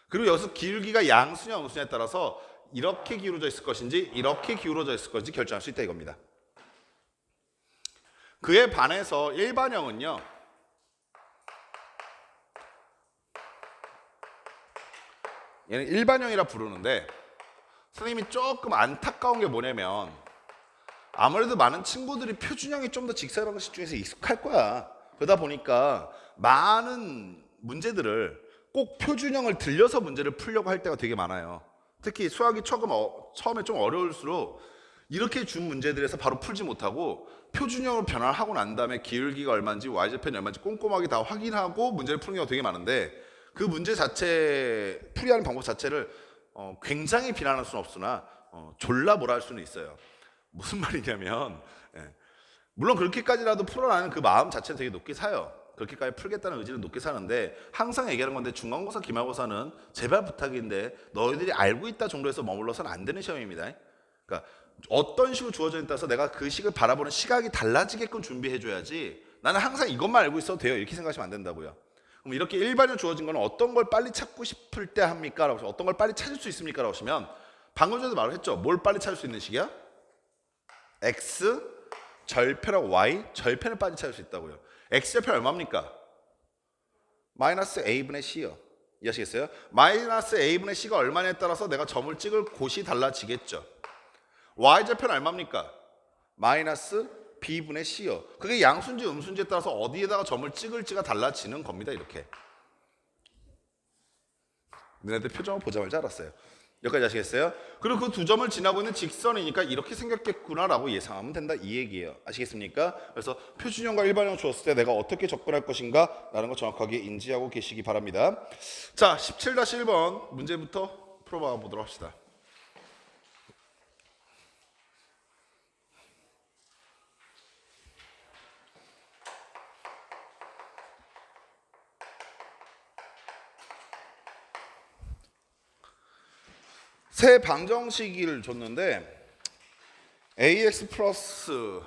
그리고 여기서 기울기가 양수냐 음수냐에 따라서 이렇게 기울어져 있을 것인지 이렇게 기울어져 있을 것인지 결정할 수 있다 이겁니다. 그에 반해서 일반형은요, 얘는 일반형이라 부르는데 선생님이 조금 안타까운 게 뭐냐면 아무래도 많은 친구들이 표준형이 좀 더 직사라는 것이 중에서 익숙할 거야. 그러다 보니까 많은 문제들을 꼭 표준형을 들려서 문제를 풀려고 할 때가 되게 많아요. 특히 수학이 처음에 좀 어려울수록 이렇게 준 문제들에서 바로 풀지 못하고 표준형으로 변화를 하고 난 다음에 기울기가 얼마인지 y절편이 얼마인지 꼼꼼하게 다 확인하고 문제를 푸는 경우가 되게 많은데 그 문제 자체, 풀이하는 방법 자체를 굉장히 비난할 수는 없으나 졸라 뭐라 할 수는 있어요. 무슨 말이냐면 물론 그렇게까지라도 풀어라는 그 마음 자체는 되게 높게 사요. 그렇게까지 풀겠다는 의지는 높게 사는데 항상 얘기하는 건데 중간고사, 기말고사는 제발 부탁인데 너희들이 알고 있다 정도에서 머물러서는 안 되는 시험입니다. 그러니까 어떤 식으로 주어져 있다서 내가 그 식을 바라보는 시각이 달라지게끔 준비해줘야지 나는 항상 이것만 알고 있어도 돼요 이렇게 생각하시면 안 된다고요. 그럼 이렇게 일반형 주어진 거는 어떤 걸 빨리 찾고 싶을 때 합니까? 라고 하시면 어떤 걸 빨리 찾을 수 있습니까? 라고 하시면 방금 전에도 말을 했죠. 뭘 빨리 찾을 수 있는 식이야? X 절편하고 Y 절편을 빨리 찾을 수 있다고요. X 절편 얼마입니까? 마이너스 A분의 C요. 이해하시겠어요? 마이너스 A분의 C가 얼마냐에 따라서 내가 점을 찍을 곳이 달라지겠죠. Y 절편 얼마입니까? 마이너스 B분의 C요. 그게 양수인지 음수인지에 따라서 어디에다가 점을 찍을지가 달라지는 겁니다. 이렇게. 너네들 표정을 보자마자 알았어요. 여기까지 아시겠어요? 그리고 그 두 점을 지나고 있는 직선이니까 이렇게 생겼겠구나라고 예상하면 된다 이 얘기예요. 아시겠습니까? 그래서 표준형과 일반형 주었을 때 내가 어떻게 접근할 것인가 라는 거 정확하게 인지하고 계시기 바랍니다. 자, 17-1번 문제부터 풀어봐 보도록 합시다. 세 방정식을 줬는데 ax 플러스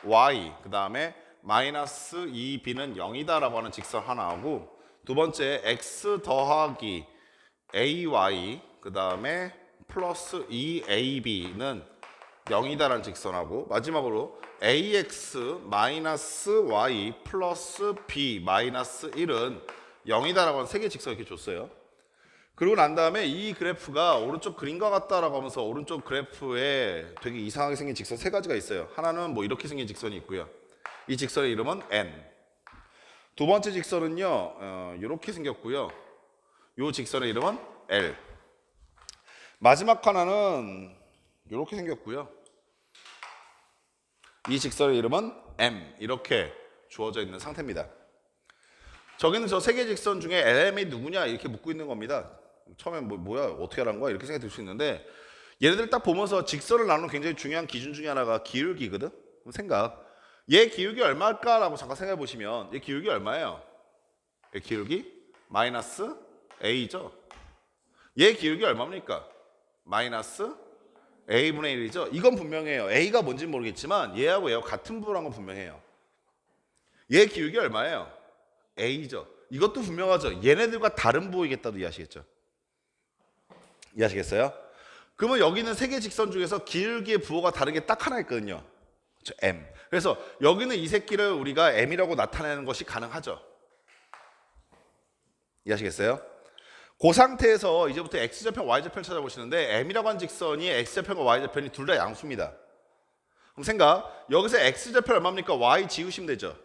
y 그 다음에 마이너스 2b는 0이다 라고 하는 직선 하나하고 두 번째 x 더하기 ay 그 다음에 플러스 2ab는 0이다 라는 직선하고 마지막으로 ax 마이너스 y 플러스 b 마이너스 1은 0이다 라고 하는 세 개의 직선을 이렇게 줬어요. 그리고 난 다음에 이 그래프가 오른쪽 그림과 같다라고 하면서 오른쪽 그래프에 되게 이상하게 생긴 직선 세 가지가 있어요. 하나는 뭐 이렇게 생긴 직선이 있고요. 이 직선의 이름은 N. 두 번째 직선은요, 이렇게 생겼고요. 이 직선의 이름은 L. 마지막 하나는 이렇게 생겼고요. 이 직선의 이름은 M. 이렇게 주어져 있는 상태입니다. 저기는 저 세 개 직선 중에 LM이 누구냐 이렇게 묻고 있는 겁니다. 처음엔 뭐야 어떻게 하는 거야 이렇게 생각이 들 수 있는데 얘네들 딱 보면서 직선을 나누는 굉장히 중요한 기준 중에 하나가 기울기거든. 그럼 생각 얘 기울기 얼마일까라고 잠깐 생각해 보시면 얘 기울기 얼마예요? 얘 기울기 마이너스 A죠. 얘 기울기 얼마입니까? 마이너스 A분의 1이죠. 이건 분명해요. A가 뭔지는 모르겠지만 얘하고 얘하고 같은 부호라는 건 분명해요. 얘 기울기 얼마예요? A죠. 이것도 분명하죠. 얘네들과 다른 부호이겠다도 이해하시겠죠? 이해하시겠어요? 그러면 여기 있는 세 개 직선 중에서 기울기의 부호가 다른 게 딱 하나 있거든요. 그렇죠? M. 그래서 여기는 이 새끼를 우리가 M이라고 나타내는 것이 가능하죠. 이해하시겠어요? 그 상태에서 이제부터 X좌편, Y좌편 찾아보시는데 M이라고 하는 직선이 X좌편과 Y좌편이 둘 다 양수입니다. 그럼 생각, 여기서 X좌편 얼마입니까? Y 지우시면 되죠.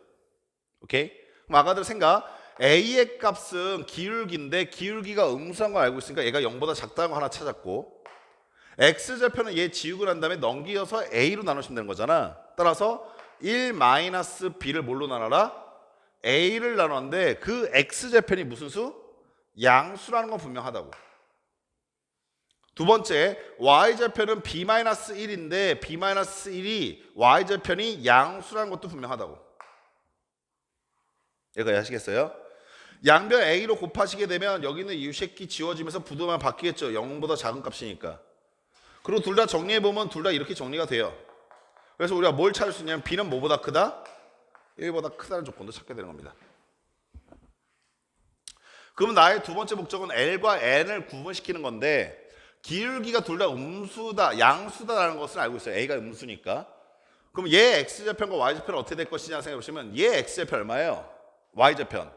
오케이? 그럼 아까들 생각, A의 값은 기울기인데 기울기가 음수한 걸 알고 있으니까 얘가 0보다 작다는 거 하나 찾았고 X좌편은 얘 지우고 난 다음에 넘기어서 A로 나누시면 되는 거잖아. 따라서 1-B를 뭘로 나눠라? A를 나눴는데 그 X좌편이 무슨 수? 양수라는 건 분명하다고. 두 번째, Y좌편은 B-1인데 B-1이 Y좌편이 양수라는 것도 분명하다고. 여기까지 하시겠어요? 양변 A로 곱하시게 되면 여기는 이 새끼 지워지면서 부도만 바뀌겠죠. 0보다 작은 값이니까. 그리고 둘 다 정리해보면 둘 다 이렇게 정리가 돼요. 그래서 우리가 뭘 찾을 수 있냐면 B는 뭐보다 크다? 1보다 크다는 조건도 찾게 되는 겁니다. 그럼 나의 두 번째 목적은 L과 N을 구분시키는 건데 기울기가 둘 다 음수다, 양수다라는 것을 알고 있어요. A가 음수니까. 그럼 얘 X좌편과 Y좌편은 어떻게 될 것이냐 생각해 보시면 얘 X좌편 얼마예요? Y좌편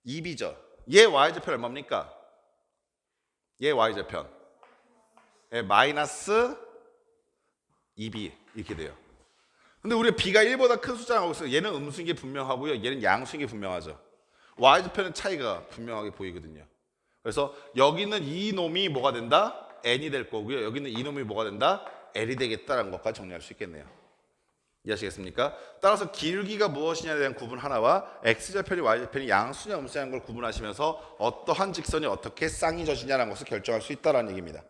2B죠. 얘 Y좌편 얼마입니까? 얘 Y좌편 마이너스 2B 이렇게 돼요. 근데 우리가 B가 1보다 큰 숫자가 나오고 있어요. 얘는 음수인 게 분명하고요. 얘는 양수인 게 분명하죠. Y좌편은 차이가 분명하게 보이거든요. 그래서 여기 있는 이 놈이 뭐가 된다? N이 될 거고요. 여기 있는 이 놈이 뭐가 된다? L이 되겠다라는 것까지 정리할 수 있겠네요. 이해하시겠습니까? 따라서 기울기가 무엇이냐에 대한 구분 하나와 X좌편이 Y좌편이 양수냐 음수냐는 걸 구분하시면서 어떠한 직선이 어떻게 쌍이 젖이냐는 것을 결정할 수 있다는 얘기입니다.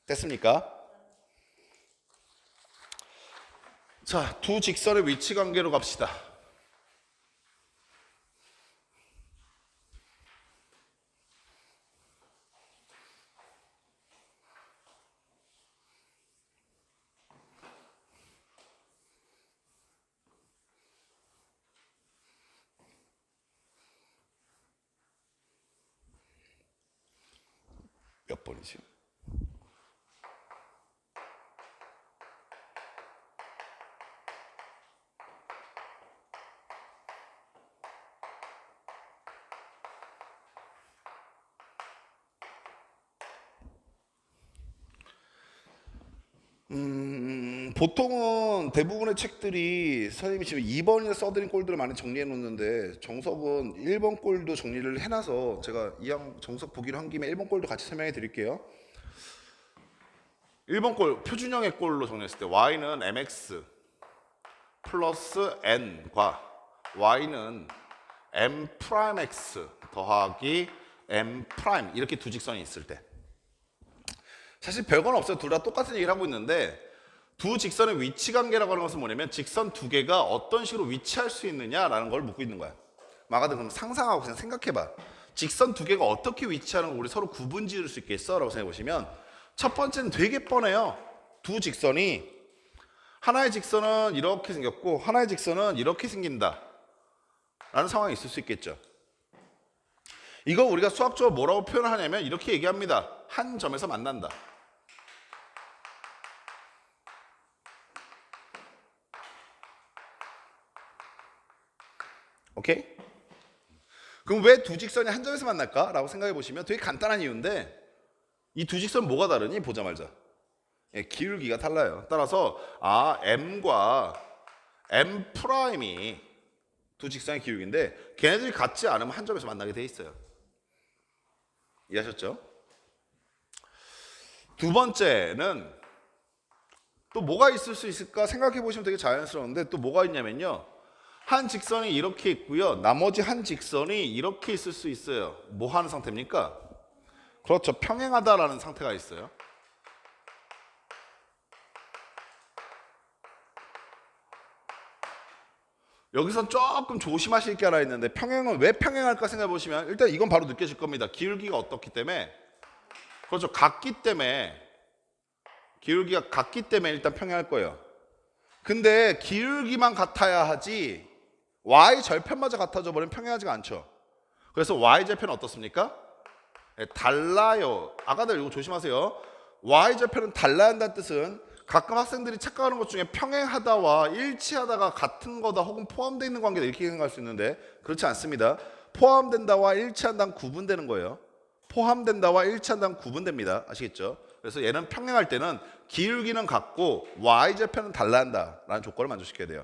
됐습니까? 자, 두 직선의 위치 관계로 갑시다. 몇 번이지? 보통은 대부분의 책들이 선생님이 지금 2번이나 써드린 꼴들을 많이 정리해 놓는데 정석은 1번 꼴도 정리를 해놔서 제가 이왕 정석 보기로 한 김에 1번 꼴도 같이 설명해 드릴게요. 1번 꼴 표준형의 꼴로 정리했을 때 y는 mx 플러스 n과 y는 m'x 더하기 m' 이렇게 두 직선이 있을 때 사실 별건 없어요. 둘 다 똑같은 얘기를 하고 있는데 두 직선의 위치 관계라고 하는 것은 뭐냐면 직선 두 개가 어떤 식으로 위치할 수 있느냐라는 걸 묻고 있는 거야. 마가들 그럼 상상하고 그냥 생각해봐. 직선 두 개가 어떻게 위치하는 걸 우리 서로 구분 지을 수 있겠어? 라고 생각해 보시면 첫 번째는 되게 뻔해요. 두 직선이 하나의 직선은 이렇게 생겼고 하나의 직선은 이렇게 생긴다 라는 상황이 있을 수 있겠죠. 이거 우리가 수학적으로 뭐라고 표현하냐면 이렇게 얘기합니다. 한 점에서 만난다. 오케이? 그럼 왜 두 직선이 한 점에서 만날까? 라고 생각해 보시면 되게 간단한 이유인데 이 두 직선 뭐가 다르니? 보자마자 기울기가 달라요. 따라서 M과 M'이 두 직선의 기울기인데 걔네들이 같지 않으면 한 점에서 만나게 돼 있어요. 이해하셨죠? 두 번째는 또 뭐가 있을 수 있을까 생각해 보시면 되게 자연스러운데 또 뭐가 있냐면요. 한 직선이 이렇게 있고요. 나머지 한 직선이 이렇게 있을 수 있어요. 뭐 하는 상태입니까? 그렇죠. 평행하다라는 상태가 있어요. 여기서 조금 조심하실 게 하나 있는데 평행은 왜 평행할까 생각해 보시면 일단 이건 바로 느껴질 겁니다. 기울기가 어떻기 때문에 그렇죠. 같기 때문에 기울기가 같기 때문에 일단 평행할 거예요. 근데 기울기만 같아야 하지 y 절편마저 같아져 버리면 평행하지가 않죠. 그래서 y 절편은 어떻습니까? 네, 달라요. 아가들 이거 조심하세요. y 절편은 달라야 한다는 뜻은 가끔 학생들이 착각하는 것 중에 평행하다와 일치하다가 같은 거다 혹은 포함되어 있는 관계다 이렇게 생각할 수 있는데 그렇지 않습니다. 포함된다와 일치한다는 구분되는 거예요. 포함된다와 일치한다는 구분됩니다. 아시겠죠? 그래서 얘는 평행할 때는 기울기는 같고 y절편은 달라야 한다라는 조건을 만족시켜야 돼요.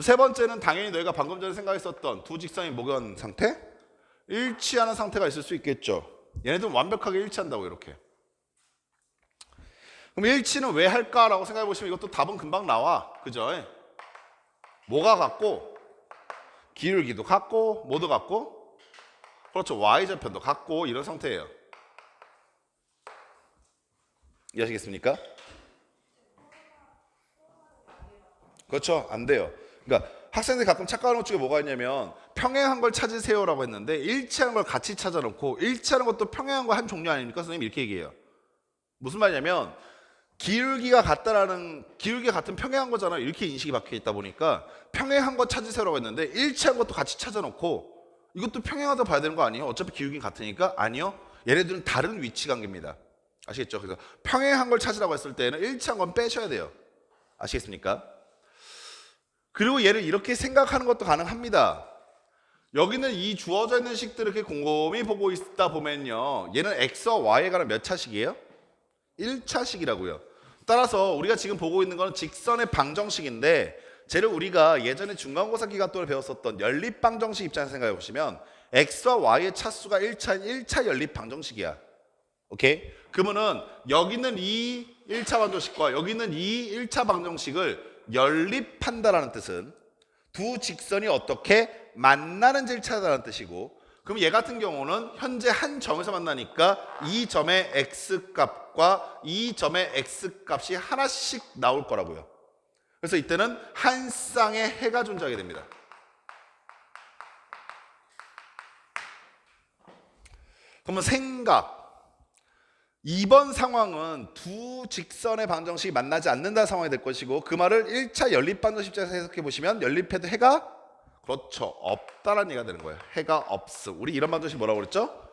세 번째는 당연히 너희가 방금 전에 생각했었던 두 직선이 뭐건 상태? 일치하는 상태가 있을 수 있겠죠. 얘네들은 완벽하게 일치한다고 이렇게. 그럼 일치는 왜 할까라고 생각해 보시면 이것도 답은 금방 나와. 그죠? 뭐가 같고 기울기도 같고 뭐도 같고 그렇죠. y절편도 같고 이런 상태예요. 이해하시겠습니까? 그렇죠. 안 돼요. 그러니까 학생들이 가끔 착각하는 것 중에 뭐가 있냐면 평행한 걸 찾으세요라고 했는데 일치하는 걸 같이 찾아놓고 일치하는 것도 평행한 거 한 종류 아닙니까? 선생님 이렇게 얘기해요. 무슨 말이냐면 기울기가 같다라는 기울기가 같은 평행한 거잖아요. 이렇게 인식이 박혀 있다 보니까 평행한 거 찾으세요라고 했는데 일치한 것도 같이 찾아놓고 이것도 평행하다 봐야 되는 거 아니에요? 어차피 기울기는 같으니까. 아니요. 얘네들은 다른 위치 관계입니다. 아시겠죠? 그래서 평행한 걸 찾으라고 했을 때는 일치한 건 빼셔야 돼요. 아시겠습니까? 그리고 얘를 이렇게 생각하는 것도 가능합니다. 여기는 이 주어져 있는 식들을 이렇게 곰곰이 보고 있다 보면요, 얘는 x와 y에 관한 몇 차식이에요? 1차식이라고요. 따라서 우리가 지금 보고 있는 건 직선의 방정식인데, 쟤를 우리가 예전에 중간고사 기간 동안 배웠었던 연립방정식 입장에서 생각해 보시면 x와 y의 차수가 1차인 1차 연립방정식이야. 오케이? 그러면은 여기는 이 1차 방정식과 여기는 이 1차 방정식을 연립한다라는 뜻은 두 직선이 어떻게 만나는지를 찾아라는 뜻이고, 그럼 얘 같은 경우는 현재 한 점에서 만나니까 이 점의 x값과 이 점의 x값이 하나씩 나올 거라고요. 그래서 이때는 한 쌍의 해가 존재하게 됩니다. 그러면 생각. 2번 상황은 두 직선의 방정식이 만나지 않는다는 상황이 될 것이고, 그 말을 1차 연립방정식 입장에서 해석해 보시면 연립해도 해가 그렇죠, 없다라는 얘기가 되는 거예요. 해가 없음. 우리 이런 방정식 뭐라고 그랬죠?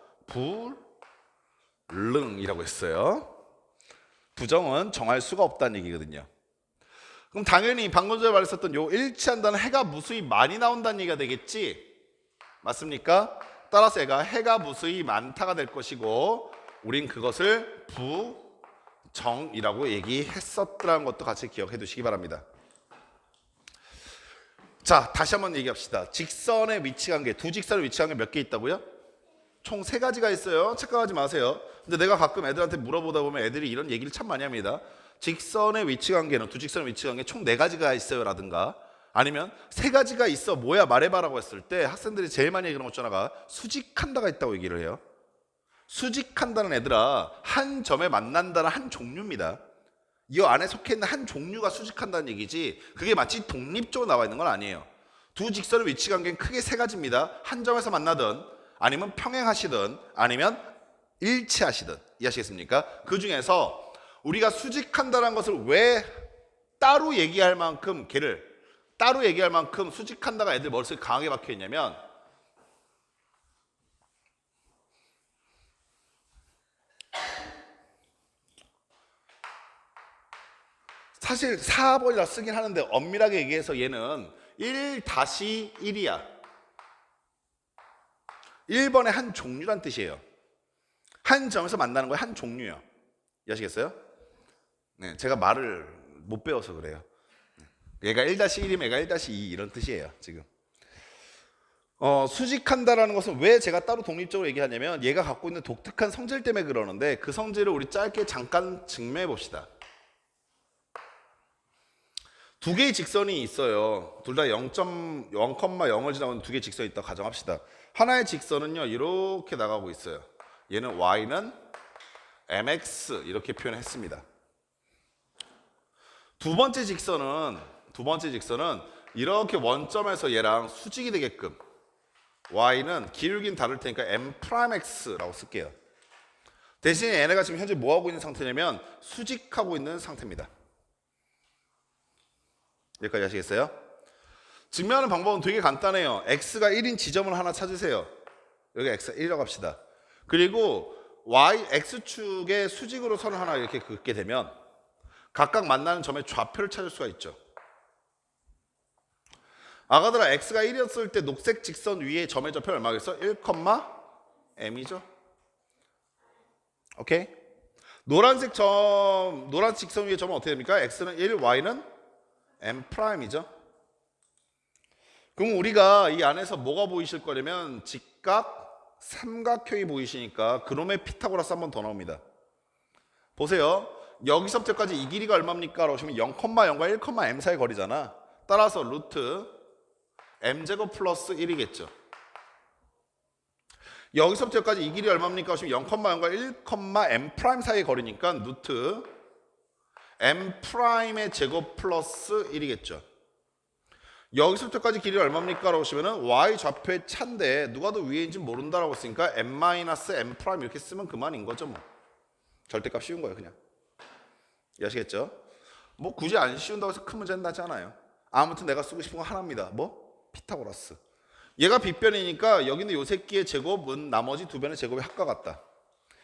불능이라고 했어요. 부정은 정할 수가 없다는 얘기거든요. 그럼 당연히 방금 전에 말했었던 요 일치한다는 해가 무수히 많이 나온다는 얘기가 되겠지? 맞습니까? 따라서 얘가 해가 무수히 많다가 될 것이고, 우린 그것을 부정이라고 얘기했었더라는 것도 같이 기억해 두시기 바랍니다. 자, 다시 한번 얘기합시다. 직선의 위치관계, 두 직선의 위치관계 몇 개 있다고요? 총 3가지가 있어요. 착각하지 마세요. 근데 내가 가끔 애들한테 물어보다 보면 애들이 이런 얘기를 참 많이 합니다. 직선의 위치관계는, 두 직선의 위치관계 총 4가지가 있어요 라든가, 아니면 3가지가 있어 뭐야 말해봐라고 했을 때 학생들이 제일 많이 얘기하는 것 중 하나가 수직한다가 있다고 얘기를 해요. 수직한다는 애들아, 한 점에 만난다는 한 종류입니다. 이 안에 속해 있는 한 종류가 수직한다는 얘기지, 그게 마치 독립적으로 나와 있는 건 아니에요. 두 직선의 위치관계는 크게 3가지입니다. 한 점에서 만나든, 아니면 평행하시든, 아니면 일치하시든. 이해하시겠습니까? 그 중에서 우리가 수직한다는 것을 왜 따로 얘기할 만큼, 걔를 따로 얘기할 만큼 수직한다가 애들 머릿속에 강하게 박혀 있냐면, 사실 4번이라 쓰긴 하는데 엄밀하게 얘기해서 얘는 1-1이야. 1번의 한 종류란 뜻이에요. 한 점에서 만나는 거예요. 한 종류요. 이해하시겠어요? 네, 제가 말을 못 배워서 그래요. 얘가 1-1이면 얘가 1-2 이런 뜻이에요. 지금 수직한다라는 것은 왜 제가 따로 독립적으로 얘기하냐면, 얘가 갖고 있는 독특한 성질 때문에 그러는데, 그 성질을 우리 짧게 잠깐 증명해 봅시다. 두 개의 직선이 있어요. 둘 다 0.0,0을 지나가는 두 개의 직선이 있다고 가정합시다. 하나의 직선은요 이렇게 나가고 있어요. 얘는 y는 mx 이렇게 표현했습니다. 두 번째 직선은 이렇게 원점에서 얘랑 수직이 되게끔, y는 기울기는 다를 테니까 m'x라고 쓸게요. 대신에 얘네가 지금 현재 뭐 하고 있는 상태냐면 수직하고 있는 상태입니다. 여기까지 하시겠어요? 증명하는 방법은 되게 간단해요. x가 1인 지점을 하나 찾으세요. 여기 x가 1이라고 합시다. 그리고 x축의 수직으로 선을 하나 이렇게 긋게 되면 각각 만나는 점의 좌표를 찾을 수가 있죠. 아가들아, x가 1이었을 때 녹색 직선 위에 점의 좌표 얼마겠어? 1,m이죠. 오케이? 노란색 직선 위에 점은 어떻게 됩니까? x는 1, y는 m'이죠. 그럼 우리가 이 안에서 뭐가 보이실 거냐면 직각 삼각형이 보이시니까 그놈의 피타고라스 한 번 더 나옵니다. 보세요. 여기서부터까지 이 길이가 얼마입니까? 라고 하시면 0,0과 1,m 사이 거리잖아. 따라서 루트 m제곱 플러스 1이겠죠. 여기서부터까지 이 길이 얼마입니까? 하시면 0,0과 1,m 사이 거리니까 루트 m'의 제곱 플러스 1이겠죠. 여기서부터까지 길이 얼마입니까? 라고 하시면 y 좌표의 차인데 누가 더 위에인지 모른다라고 했으니까 m-m' 이렇게 쓰면 그만인 거죠. 뭐 절대값 쉬운 거예요. 그냥 이해하시겠죠? 뭐 굳이 안 쉬운다고 해서 큰 문제는 나지 않아요. 아무튼 내가 쓰고 싶은 건 하나입니다. 뭐? 피타고라스. 얘가 빗변이니까 여기 있는 요 새끼의 제곱은 나머지 두 변의 제곱의 합과 같다.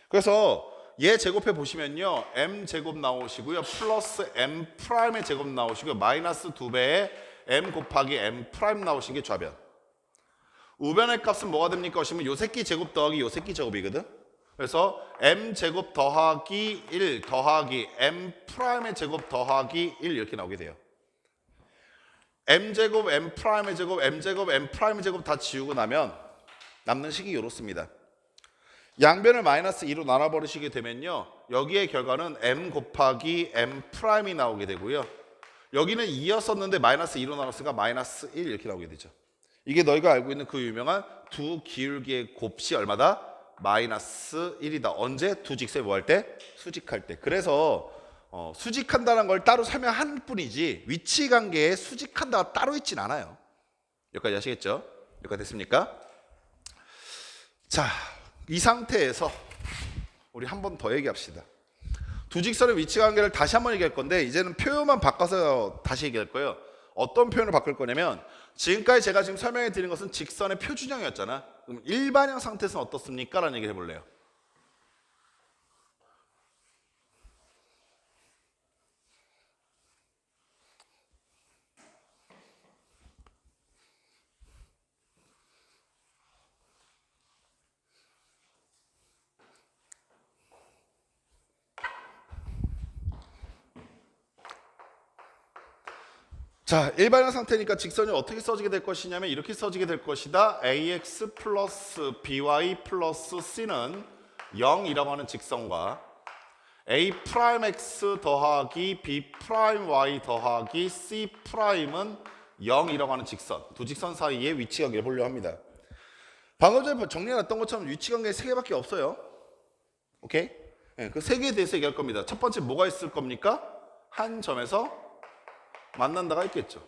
그래서 얘 제곱해 보시면요, m 제곱 나오시고요, 플러스 m 프라임의 제곱 나오시고요, 마이너스 2배의 m 곱하기 m 프라임 나오신 게 좌변. 우변의 값은 뭐가 됩니까? 하시면 요 새끼 제곱 더하기 요 새끼 제곱이거든. 그래서 m 제곱 더하기 1 더하기 m 프라임의 제곱 더하기 1 이렇게 나오게 돼요. m 제곱 m 프라임의 제곱 m 제곱 m 프라임의 제곱 다 지우고 나면 남는 식이 이렇습니다. 양변을 마이너스 2로 나눠버리시게 되면요, 여기의 결과는 m 곱하기 m 프라임이 나오게 되고요, 여기는 2였었는데 마이너스 2로 나눴으니까 마이너스 1 이렇게 나오게 되죠. 이게 너희가 알고 있는 그 유명한 두 기울기의 곱이 얼마다? 마이너스 1이다. 언제? 두 직선이 뭐 할 때? 수직할 때. 그래서 수직한다는 걸 따로 설명한 뿐이지 위치 관계에 수직한다가 따로 있진 않아요. 여기까지 아시겠죠? 여기까지 됐습니까? 자, 이 상태에서 우리 한 번 더 얘기합시다. 두 직선의 위치 관계를 다시 한 번 얘기할 건데 이제는 표현만 바꿔서 다시 얘기할 거예요. 어떤 표현을 바꿀 거냐면, 지금까지 제가 지금 설명해 드린 것은 직선의 표준형이었잖아. 그럼 일반형 상태에서는 어떻습니까? 라는 얘기를 해볼래요. 자, 일반형 상태니까 직선이 어떻게 써지게 될 것이냐면 이렇게 써지게 될 것이다. ax 플러스 by 플러스 c는 0이라고 하는 직선과 a 프라임 x 더하기 b 프라임 y 더하기 c 프라임은 0이라고 하는 직선, 두 직선 사이의 위치관계를 보려고 합니다. 방금 전에 정리해놨던 것처럼 위치관계 3개밖에 없어요. 오케이? 네, 그 3개에 대해서 얘기할 겁니다. 첫 번째 뭐가 있을 겁니까? 한 점에서 만난다가 있겠죠.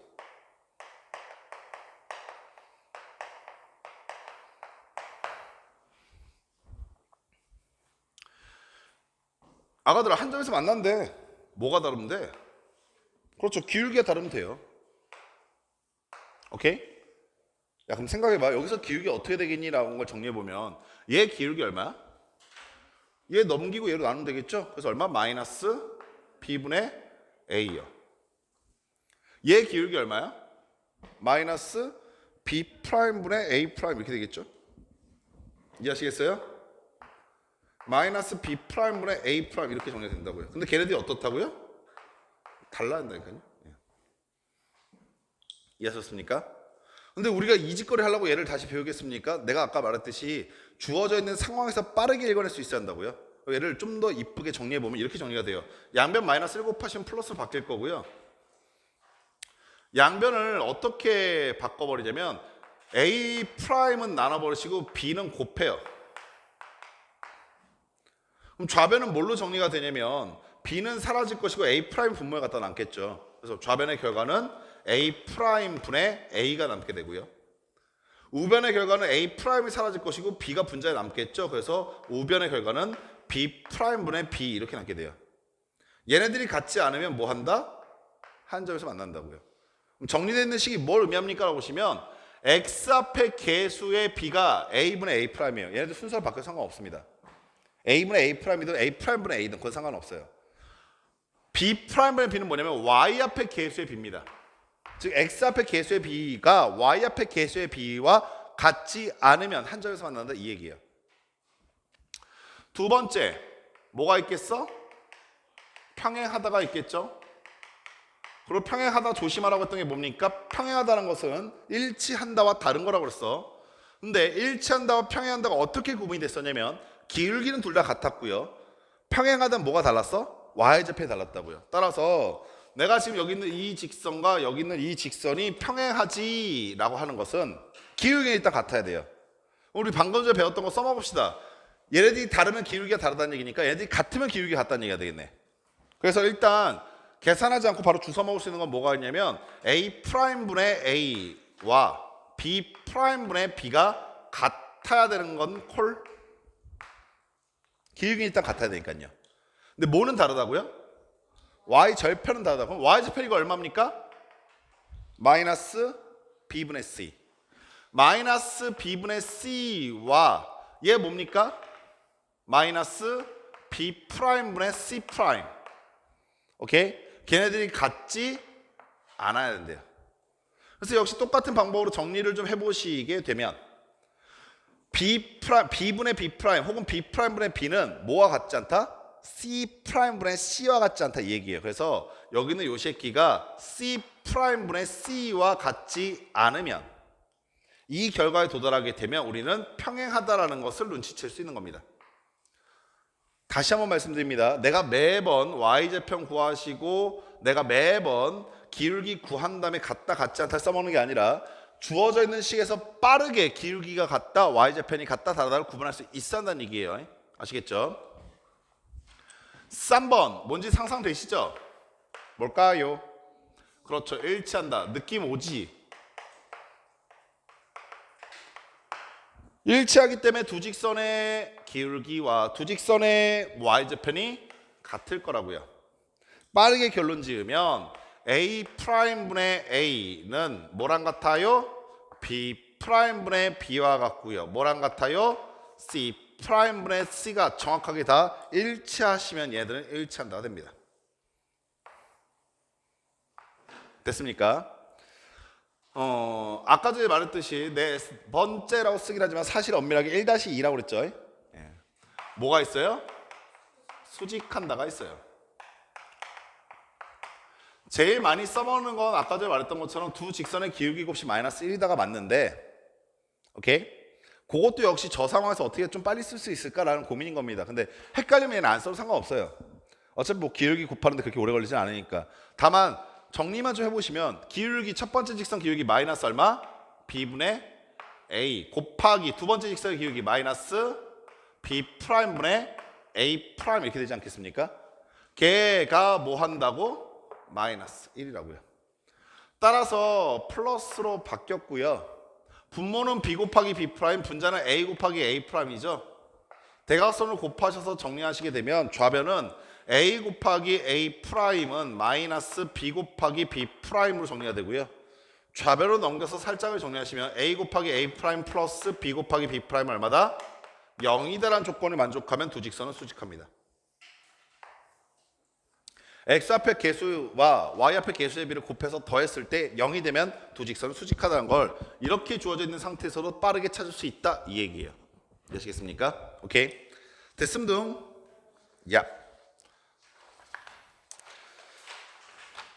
아가들아, 한 점에서 만난대. 뭐가 다른데? 그렇죠, 기울기가 다르면 돼요. 오케이? 야, 그럼 생각해봐. 여기서 기울기 어떻게 되겠니? 라는 걸 정리해보면 얘 기울기 얼마야? 얘 넘기고 얘로 나누면 되겠죠? 그래서 얼마? 마이너스 b분의 a요. 얘 기울기 얼마야? 마이너스 b 프라임분의 a 프라임 이렇게 되겠죠? 이해하시겠어요? 마이너스 b 프라임분의 a 프라임 이렇게 정리가 된다고요. 근데 걔네들이 어떻다고요? 달라야 한다니까요. 이해하셨습니까? 근데 우리가 이직거리 하려고 얘를 다시 배우겠습니까? 내가 아까 말했듯이 주어져 있는 상황에서 빠르게 읽어낼 수 있어야 한다고요. 얘를 좀 더 이쁘게 정리해보면 이렇게 정리가 돼요. 양변 마이너스 1 곱하시면 플러스로 바뀔 거고요. 양변을 어떻게 바꿔버리냐면 a 프라임은 나눠버리시고 b는 곱해요. 그럼 좌변은 뭘로 정리가 되냐면 b는 사라질 것이고 a 프라임 분모에 갖다 남겠죠. 그래서 좌변의 결과는 a 프라임 분의 a가 남게 되고요. 우변의 결과는 a 프라임이 사라질 것이고 b가 분자에 남겠죠. 그래서 우변의 결과는 b 프라임 분의 b 이렇게 남게 돼요. 얘네들이 같지 않으면 뭐 한다? 한 점에서 만난다고요. 정리되어 있는 식이 뭘 의미합니까? 라고 보시면 x 앞에 개수의 b가 a분의 a 프라임이에요. 얘네들 순서를 바꿔서 상관없습니다. a분의 a 프라임이든 a 프라임분의 a든 그건 상관없어요. b 프라임분의 b는 뭐냐면 y 앞에 개수의 b입니다. 즉 x 앞에 개수의 b가 y 앞에 개수의 b와 같지 않으면 한 점에서 만난다 이 얘기예요. 두 번째 뭐가 있겠어? 평행하다가 있겠죠. 그리고 평행하다 조심하라고 했던 게 뭡니까? 평행하다는 것은 일치한다와 다른 거라고 그랬어. 근데 일치한다와 평행한다가 어떻게 구분이 됐었냐면 기울기는 둘 다 같았고요. 평행하다는 뭐가 달랐어? y좌표에 달랐다고요. 따라서 내가 지금 여기 있는 이 직선과 여기 있는 이 직선이 평행하지 라고 하는 것은 기울기는 일단 같아야 돼요. 우리 방금 전에 배웠던 거 써봐봅시다. 얘네들이 다르면 기울기가 다르다는 얘기니까 얘네들이 같으면 기울기가 같다는 얘기가 되겠네. 그래서 일단 계산하지 않고 바로 주워 먹을 수 있는 건 뭐가 있냐면 a 프라임분의 a와 b 프라임분의 b가 같아야 되는 건 콜. 기울기는 일단 같아야 되니까요. 근데 뭐는 다르다고요? y 절편은 다르다. 그럼 y 절편 이거 얼마입니까? 마이너스 b분의 c. 마이너스 b분의 c와 얘 뭡니까? 마이너스 b 프라임분의 c 프라임. 오케이? 걔네들이 같지 않아야 된대요. 그래서 역시 똑같은 방법으로 정리를 좀 해보시게 되면 b분의 b 프라임 혹은 b 프라임분의 b는 뭐와 같지 않다? c 프라임분의 c와 같지 않다 이 얘기예요. 그래서 여기는 요 새끼가 c 프라임분의 c와 같지 않으면 이 결과에 도달하게 되면 우리는 평행하다라는 것을 눈치챌 수 있는 겁니다. 다시 한번 말씀드립니다. 내가 매번 y제평 구하시고 내가 매번 기울기 구한 다음에 같다 같지 않다 써먹는 게 아니라 주어져 있는 식에서 빠르게 기울기가 같다 y제편이 같다 다르다를 구분할 수 있어야 한다는 얘기예요. 아시겠죠? 3번 뭔지 상상되시죠? 뭘까요? 그렇죠. 일치한다. 느낌 오지? 일치하기 때문에 두 직선의 기울기와 두 직선의 y제편이 같을 거라고요. 빠르게 결론 지으면 a 프라임분의 a는 뭐랑 같아요? b 프라임분의 b와 같고요. 뭐랑 같아요? c 프라임분의 c가 정확하게 다 일치하시면 얘들은 일치한다가 됩니다. 됐습니까? 아까 전에 말했듯이 네 번째라고 쓰긴 하지만 사실 엄밀하게 1-2라고 그랬죠. 예. 뭐가 있어요? 수직한다가 있어요. 제일 많이 써먹는 건 아까 전에 말했던 것처럼 두 직선의 기울기 곱이 마이너스 1이다가 맞는데 오케이? 그것도 역시 저 상황에서 어떻게 좀 빨리 쓸 수 있을까라는 고민인 겁니다. 근데 헷갈리면 얘는 안 써도 상관없어요. 어차피 뭐 기울기 곱하는데 그렇게 오래 걸리진 않으니까. 다만 정리만 좀 해보시면 기울기 첫 번째 직선 기울기 마이너스 얼마? b분의 a 곱하기 두 번째 직선의 기울기 마이너스 b 프라임분의 a 프라임 이렇게 되지 않겠습니까? 걔가 뭐 한다고? 마이너스 1이라고요. 따라서 플러스로 바뀌었고요. 분모는 b 곱하기 b 프라임, 분자는 a 곱하기 a 프라임이죠. 대각선을 곱하셔서 정리하시게 되면 좌변은 a 곱하기 a 프라임은 마이너스 b 곱하기 b 프라임으로 정리가 되고요. 좌변으로 넘겨서 살짝을 정리하시면 a 곱하기 a 프라임 플러스 b 곱하기 b 프라임 얼마다? 0이다라는 조건을 만족하면 두 직선은 수직합니다. x 앞의 개수와 y 앞의 개수의 비를 곱해서 더했을 때 0이 되면 두 직선은 수직하다는 걸 이렇게 주어져 있는 상태에서도 빠르게 찾을 수 있다 이 얘기예요. 아시겠습니까? 오케이. 됐음둥. 야.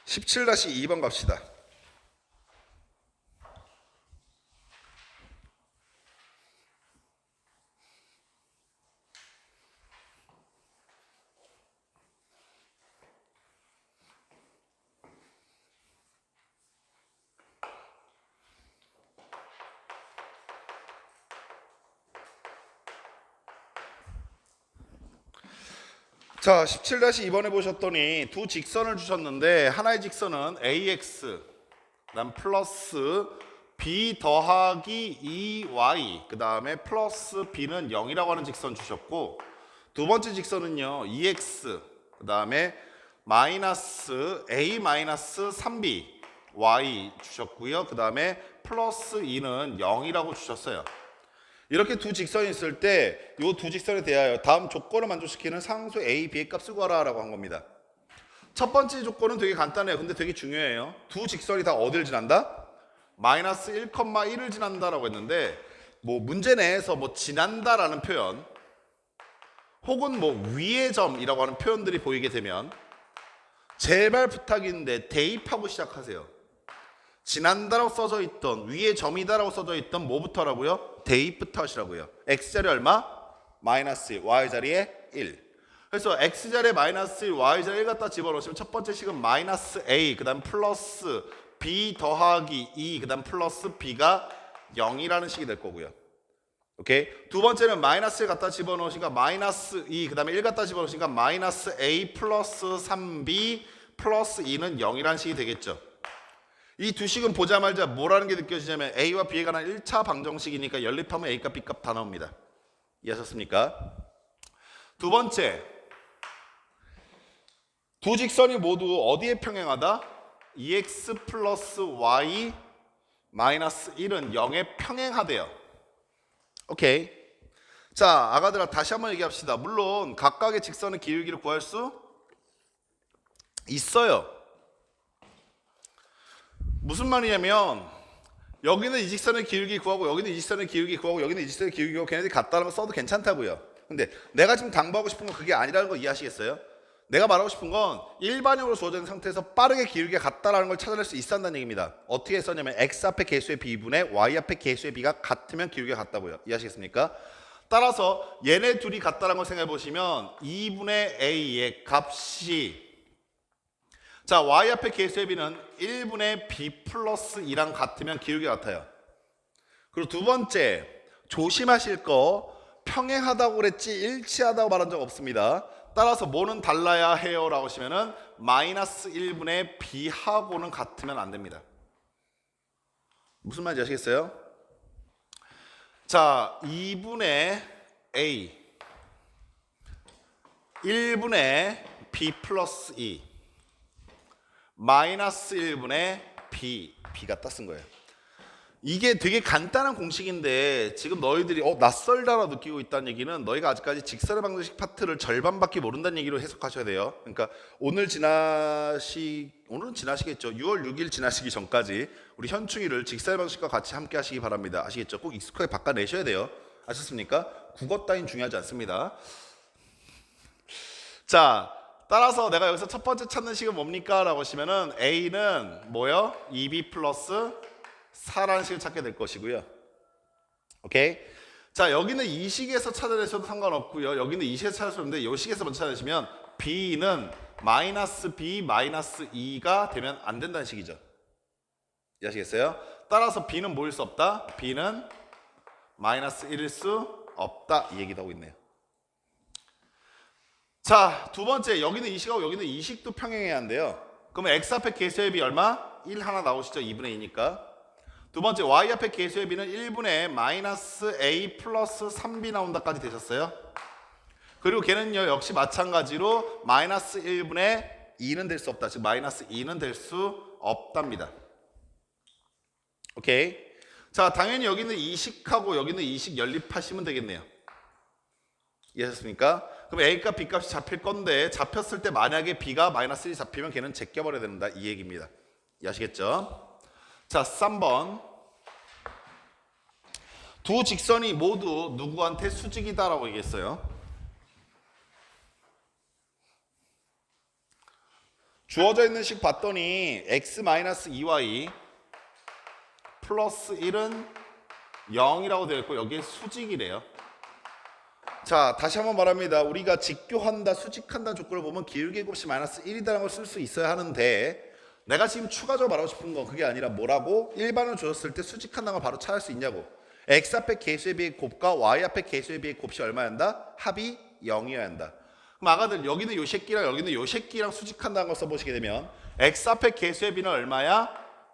17-2번 갑시다. 자, 17-2번에 보셨더니 두 직선을 주셨는데 하나의 직선은 ax 그다음 플러스 b 더하기 2y 그 다음에 플러스 b는 0이라고 하는 직선 주셨고 두 번째 직선은요 2x 그 다음에 마이너스 a 마이너스 3b y 주셨고요. 그 다음에 플러스 2는 0이라고 주셨어요. 이렇게 두 직선이 있을 때 이 두 직선에 대하여 다음 조건을 만족시키는 상수 A, B의 값을 구하라라고 한 겁니다. 첫 번째 조건은 되게 간단해요. 근데 되게 중요해요. 두 직선이 다 어디를 지난다? 마이너스 1,1을 지난다라고 했는데 뭐 문제 내에서 뭐 지난다라는 표현 혹은 뭐 위의 점이라고 하는 표현들이 보이게 되면 제발 부탁인데 대입하고 시작하세요. 지난다라고 써져 있던 위에 점이다라고 써져 있던 뭐부터라고요? 대입부터 하시라고요. x자리 얼마? 마이너스 1, y자리에 1. 그래서 x자리에 마이너스 1, y자리에 1 갖다 집어넣으시면 첫 번째 식은 마이너스 a, 그 다음 플러스 b 더하기 2, 그 다음 플러스 b가 0이라는 식이 될 거고요. 오케이? 두 번째는 마이너스 1 갖다 집어넣으시니까 마이너스 2, 그 다음에 1 갖다 집어넣으시니까 마이너스 a 플러스 3b 플러스 2는 0이라는 식이 되겠죠. 이 두 식은 보자마자 뭐라는 게 느껴지냐면 A와 B에 관한 1차 방정식이니까 연립하면 A값, B값 다 나옵니다. 이해하셨습니까? 두 번째, 두 직선이 모두 어디에 평행하다? 2x 플러스 y 마이너스 1은 0에 평행하대요. 오케이. 자, 아가들아 다시 한번 얘기합시다. 물론 각각의 직선의 기울기를 구할 수 있어요. 무슨 말이냐면 여기는 이 직선의 기울기 구하고 여기는 이 직선의 기울기 구하고 여기는 이 직선의 기울기 구하고 걔네들이 같다는 거 써도 괜찮다고요. 근데 내가 지금 당부하고 싶은 건 그게 아니라는 거 이해하시겠어요? 내가 말하고 싶은 건 일반형으로 주어진 상태에서 빠르게 기울기가 같다라는 걸 찾아낼 수 있어 한다는 얘기입니다. 어떻게 썼냐면 x 앞에 개수의 b분의 y 앞에 개수의 b가 같으면 기울기가 같다고요. 이해하시겠습니까? 따라서 얘네 둘이 같다라는 걸 생각해 보시면 2분의 a의 값이 자 y 앞에 개수의 b는 1분의 b 플러스 2랑 같으면 기울기가 같아요. 그리고 두 번째 조심하실 거 평행하다고 그랬지 일치하다고 말한 적 없습니다. 따라서 뭐는 달라야 해요 라고 하시면은 마이너스 1분의 b하고는 같으면 안 됩니다. 무슨 말인지 아시겠어요? 자 2분의 a 1분의 b 플러스 2 마이너스 1분의 b가 땄은 거예요. 이게 되게 간단한 공식인데 지금 너희들이 낯설다라 느끼고 있다는 얘기는 너희가 아직까지 직선의 방정식 파트를 절반밖에 모른다는 얘기로 해석하셔야 돼요. 그러니까 오늘은 지나시겠죠. 6월 6일 지나시기 전까지 우리 현충일을 직선의 방정식과 같이 함께 하시기 바랍니다. 아시겠죠? 꼭 익숙하게 바꿔내셔야 돼요. 아셨습니까? 국어 따윈 중요하지 않습니다. 자 따라서 내가 여기서 첫 번째 찾는 식은 뭡니까? 라고 하시면은 A는 뭐요? 2B 플러스 4라는 식을 찾게 될 것이고요. 오케이? 자 여기는 이 식에서 찾아내셔도 상관없고요. 여기는 이 식에서 찾으셨는데 이 식에서 먼저 찾아내시면 B는 마이너스 B 마이너스 2가 되면 안 된다는 식이죠. 이해하시겠어요? 따라서 B는 뭐일 수 없다? B는 마이너스 1일 수 없다 이 얘기도 하고 있네요. 자, 두 번째 여기는 이 식하고 여기는 이 식도 평행해야 한대요. 그러면 x 앞에 개수의 b 얼마? 1 하나 나오시죠? 2분의 2니까. 두 번째 y 앞에 개수의 b는 1분의 마이너스 a 플러스 3b 나온다까지 되셨어요. 그리고 걔는요 역시 마찬가지로 마이너스 1분의 2는 될 수 없다. 즉 마이너스 2는 될 수 없답니다. 오케이. 자 당연히 여기는 이 식하고 여기는 이 식 연립하시면 되겠네요. 이해하셨습니까? 그럼 A값 B값이 잡힐 건데 잡혔을 때 만약에 B가 마이너스 1이 잡히면 걔는 제껴버려야 된다 이 얘기입니다. 이해하시겠죠? 자 3번 두 직선이 모두 누구한테 수직이다라고 얘기했어요. 주어져 있는 식 봤더니 x-2y 플러스 1은 0이라고 되어 있고 여기에 수직이래요. 자 다시 한번 말합니다. 우리가 직교한다 수직한다 조건을 보면 기울기 곱이 마이너스 1이라는 걸 쓸 수 있어야 하는데 내가 지금 추가적으로 말하고 싶은 건 그게 아니라 뭐라고? 일반을 줬을 때 수직한다는 걸 바로 찾을 수 있냐고. x 앞에 개수의 비의 곱과 y 앞에 개수의 비의 곱이 얼마야 한다? 합이 0이어야 한다. 그럼 아가들 여기는 요 새끼랑 여기는 요 새끼랑 수직한다는 걸 써보시게 되면 x 앞에 개수의 비는 얼마야?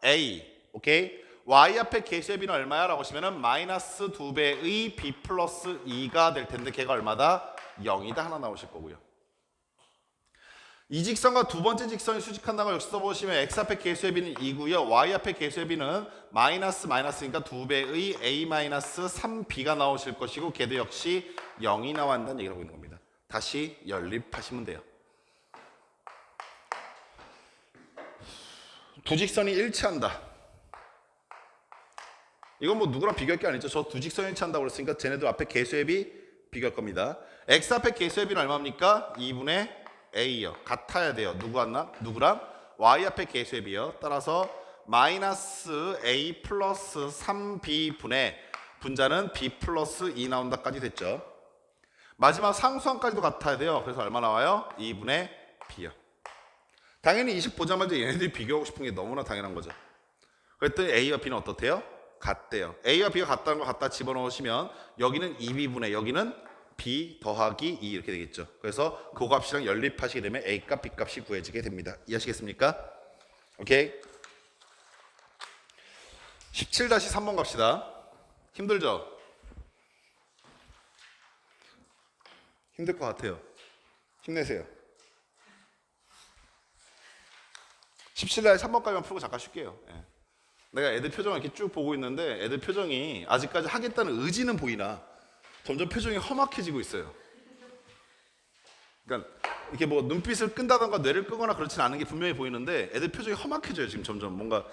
a. 오케이? y 앞에 개수의 b는 얼마야? 라고 하시면은 마이너스 2배의 b 플러스 2가 될 텐데 걔가 얼마다? 0이다 하나 나오실 거고요. 이 직선과 두 번째 직선이 수직한다는 걸 역시 써보시면 x 앞에 개수의 b는 2고요. y 앞에 개수의 b는 마이너스니까 2배의 a 마이너스 3b가 나오실 것이고 걔도 역시 0이 나와야 한다는 얘기를 하고 있는 겁니다. 다시 연립하시면 돼요. 두 직선이 일치한다. 이건 뭐 누구랑 비교할 게 아니죠. 저 두 직선이 일치한다고 그랬으니까 쟤네들 앞에 개수의 비 비교할 겁니다. x 앞에 개수의 비는 얼마입니까? 2분의 a요. 같아야 돼요. 누구랑? y 앞에 개수의 비요. 따라서 마이너스 a 플러스 3b 분의 분자는 b 플러스 2 나온다까지 됐죠. 마지막 상수항까지도 같아야 돼요. 그래서 얼마 나와요? 2분의 b요. 당연히 이 식 보자마자 얘네들이 비교하고 싶은 게 너무나 당연한 거죠. 그랬더니 a와 b는 어떻대요? 같대요. A와 B가 같다는 거 갖다 집어넣으시면 여기는 2B분의 여기는 B 더하기 2 이렇게 되겠죠. 그래서 그 값이랑 연립하시게 되면 A값, B값이 구해지게 됩니다. 이해하시겠습니까? 오케이. 17-3번 갑시다. 힘들죠? 힘들 것 같아요. 힘내세요. 17-3번까지만 풀고 잠깐 쉴게요. 예. 내가 애들 표정을 이렇게 쭉 보고 있는데 애들 표정이 아직까지 하겠다는 의지는 보이나 점점 표정이 험악해지고 있어요. 그러니까 이렇게 뭐 눈빛을 끈다던가 뇌를 끄거나 그렇진 않은 게 분명히 보이는데 애들 표정이 험악해져요. 지금 점점 뭔가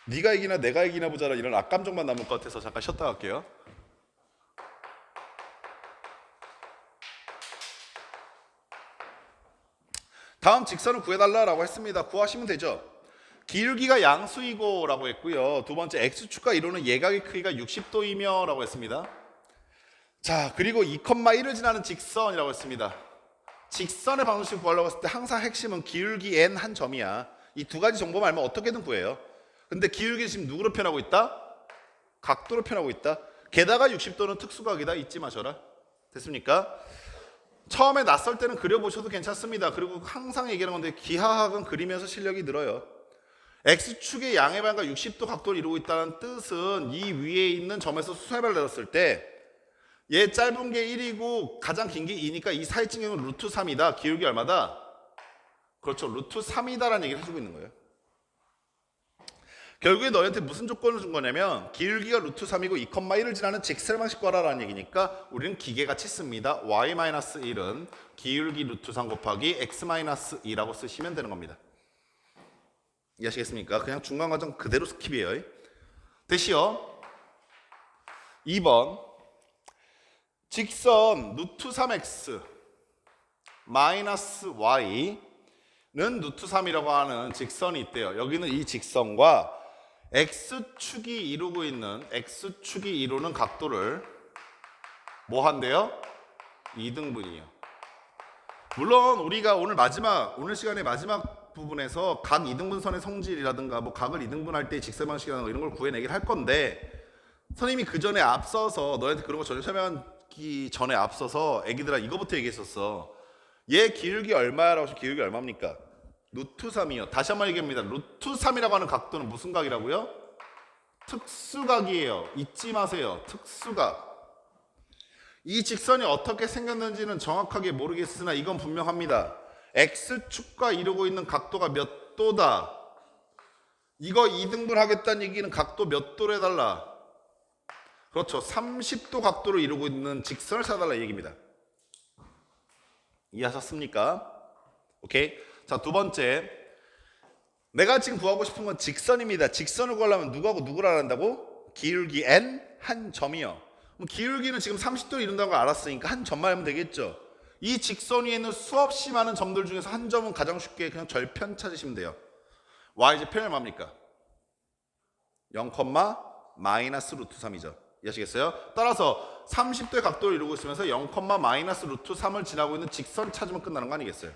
네가 이기나 내가 이기나 보자라 이런 악감정만 남을 것 같아서 잠깐 쉬었다 갈게요. 다음 직선을 구해달라고 했습니다. 구하시면 되죠. 기울기가 양수이고 라고 했고요. 두 번째 x축과 이루는 예각의 크기가 60도이며 라고 했습니다. 자, 그리고 2,1을 지나는 직선이라고 했습니다. 직선의 방정식을 구하려고 했을 때 항상 핵심은 기울기 n 한 점이야. 이 두 가지 정보만 알면 어떻게든 구해요. 근데 기울기는 지금 누구로 표현하고 있다? 각도로 표현하고 있다. 게다가 60도는 특수각이다. 잊지 마셔라. 됐습니까? 처음에 낯설 때는 그려보셔도 괜찮습니다. 그리고 항상 얘기하는 건데 기하학은 그리면서 실력이 늘어요. X축의 양의 반과 60도 각도를 이루고 있다는 뜻은 이 위에 있는 점에서 수선해발 내렸을 때 얘 짧은 게 1이고 가장 긴 게 2니까 이 사이 직경은 루트 3이다. 기울기 얼마다? 그렇죠. 루트 3이다라는 얘기를 해주고 있는 거예요. 결국에 너희한테 무슨 조건을 준 거냐면 기울기가 루트 3이고 2,1을 지나는 직선의 방식 거라라는 얘기니까 우리는 기계같이 씁니다. y-1은 기울기 루트 3 곱하기 x-2라고 쓰시면 되는 겁니다. 이해하시겠습니까? 그냥 중간 과정 그대로 스킵이에요. 대시요. 2번 직선 루트 3x 마이너스 y는 루트 3이라고 하는 직선이 있대요. 여기는 이 직선과 x축이 이루는 각도를 뭐 한대요? 2등분이요. 물론 우리가 오늘 시간의 마지막 부분에서 각 2등분선의 성질이라든가 뭐 각을 2등분할 때 직선 방식이라든가 이런 걸 구해내긴 할 건데 선생님이 그 전에 앞서서 너희한테 그런 거 전혀 설명하기 전에 앞서서 애기들아 이거부터 얘기했었어. 얘 기울기 얼마라고 하시면 기울기 얼마입니까? 루트 3이요. 다시 한번 얘기합니다. 루트 3이라고 하는 각도는 무슨 각이라고요? 특수각이에요. 잊지 마세요. 특수각. 이 직선이 어떻게 생겼는지는 정확하게 모르겠으나 이건 분명합니다. X축과 이루고 있는 각도가 몇 도다. 이거 2등분 하겠다는 얘기는 각도 몇 도로 해달라. 그렇죠. 30도 각도로 이루고 있는 직선을 찾아달라 이 얘기입니다. 이해하셨습니까? 오케이. 자, 두 번째. 내가 지금 구하고 싶은 건 직선입니다. 직선을 구하려면 누구하고 누구를 알아낸다고? 기울기 n 한 점이요. 그럼 기울기는 지금 30도를 이룬다고 알았으니까 한 점만 하면 되겠죠. 이 직선 위에는 수없이 많은 점들 중에서 한 점은 가장 쉽게 그냥 절편 찾으시면 돼요. y제 표현이 뭡니까? 0, 마이너스 루트 3이죠. 이해하시겠어요? 따라서 30도의 각도를 이루고 있으면서 0, 마이너스 루트 3을 지나고 있는 직선 찾으면 끝나는 거 아니겠어요?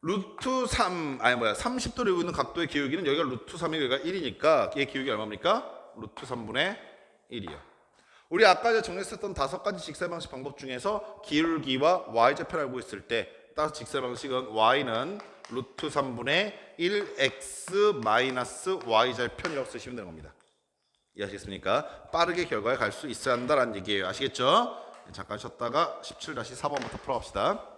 루트 30도를 이루고 있는 각도의 기울기는 여기가 루트 3이고 여기가 1이니까 얘 기울기 얼마입니까? 루트 3분의 1이요. 우리 아까 정리했었던 5가지 직선 방식 방법 중에서 기울기와 y좌표를 알고 있을 때 따라서 직선 방식은 y는 루트 3분의 1x 마이너스 y좌편이라고 쓰시면 되는 겁니다. 이해하시겠습니까? 빠르게 결과에 갈 수 있어야 한다는 얘기예요. 아시겠죠? 잠깐 쉬었다가 17-4번부터 풀어갑시다.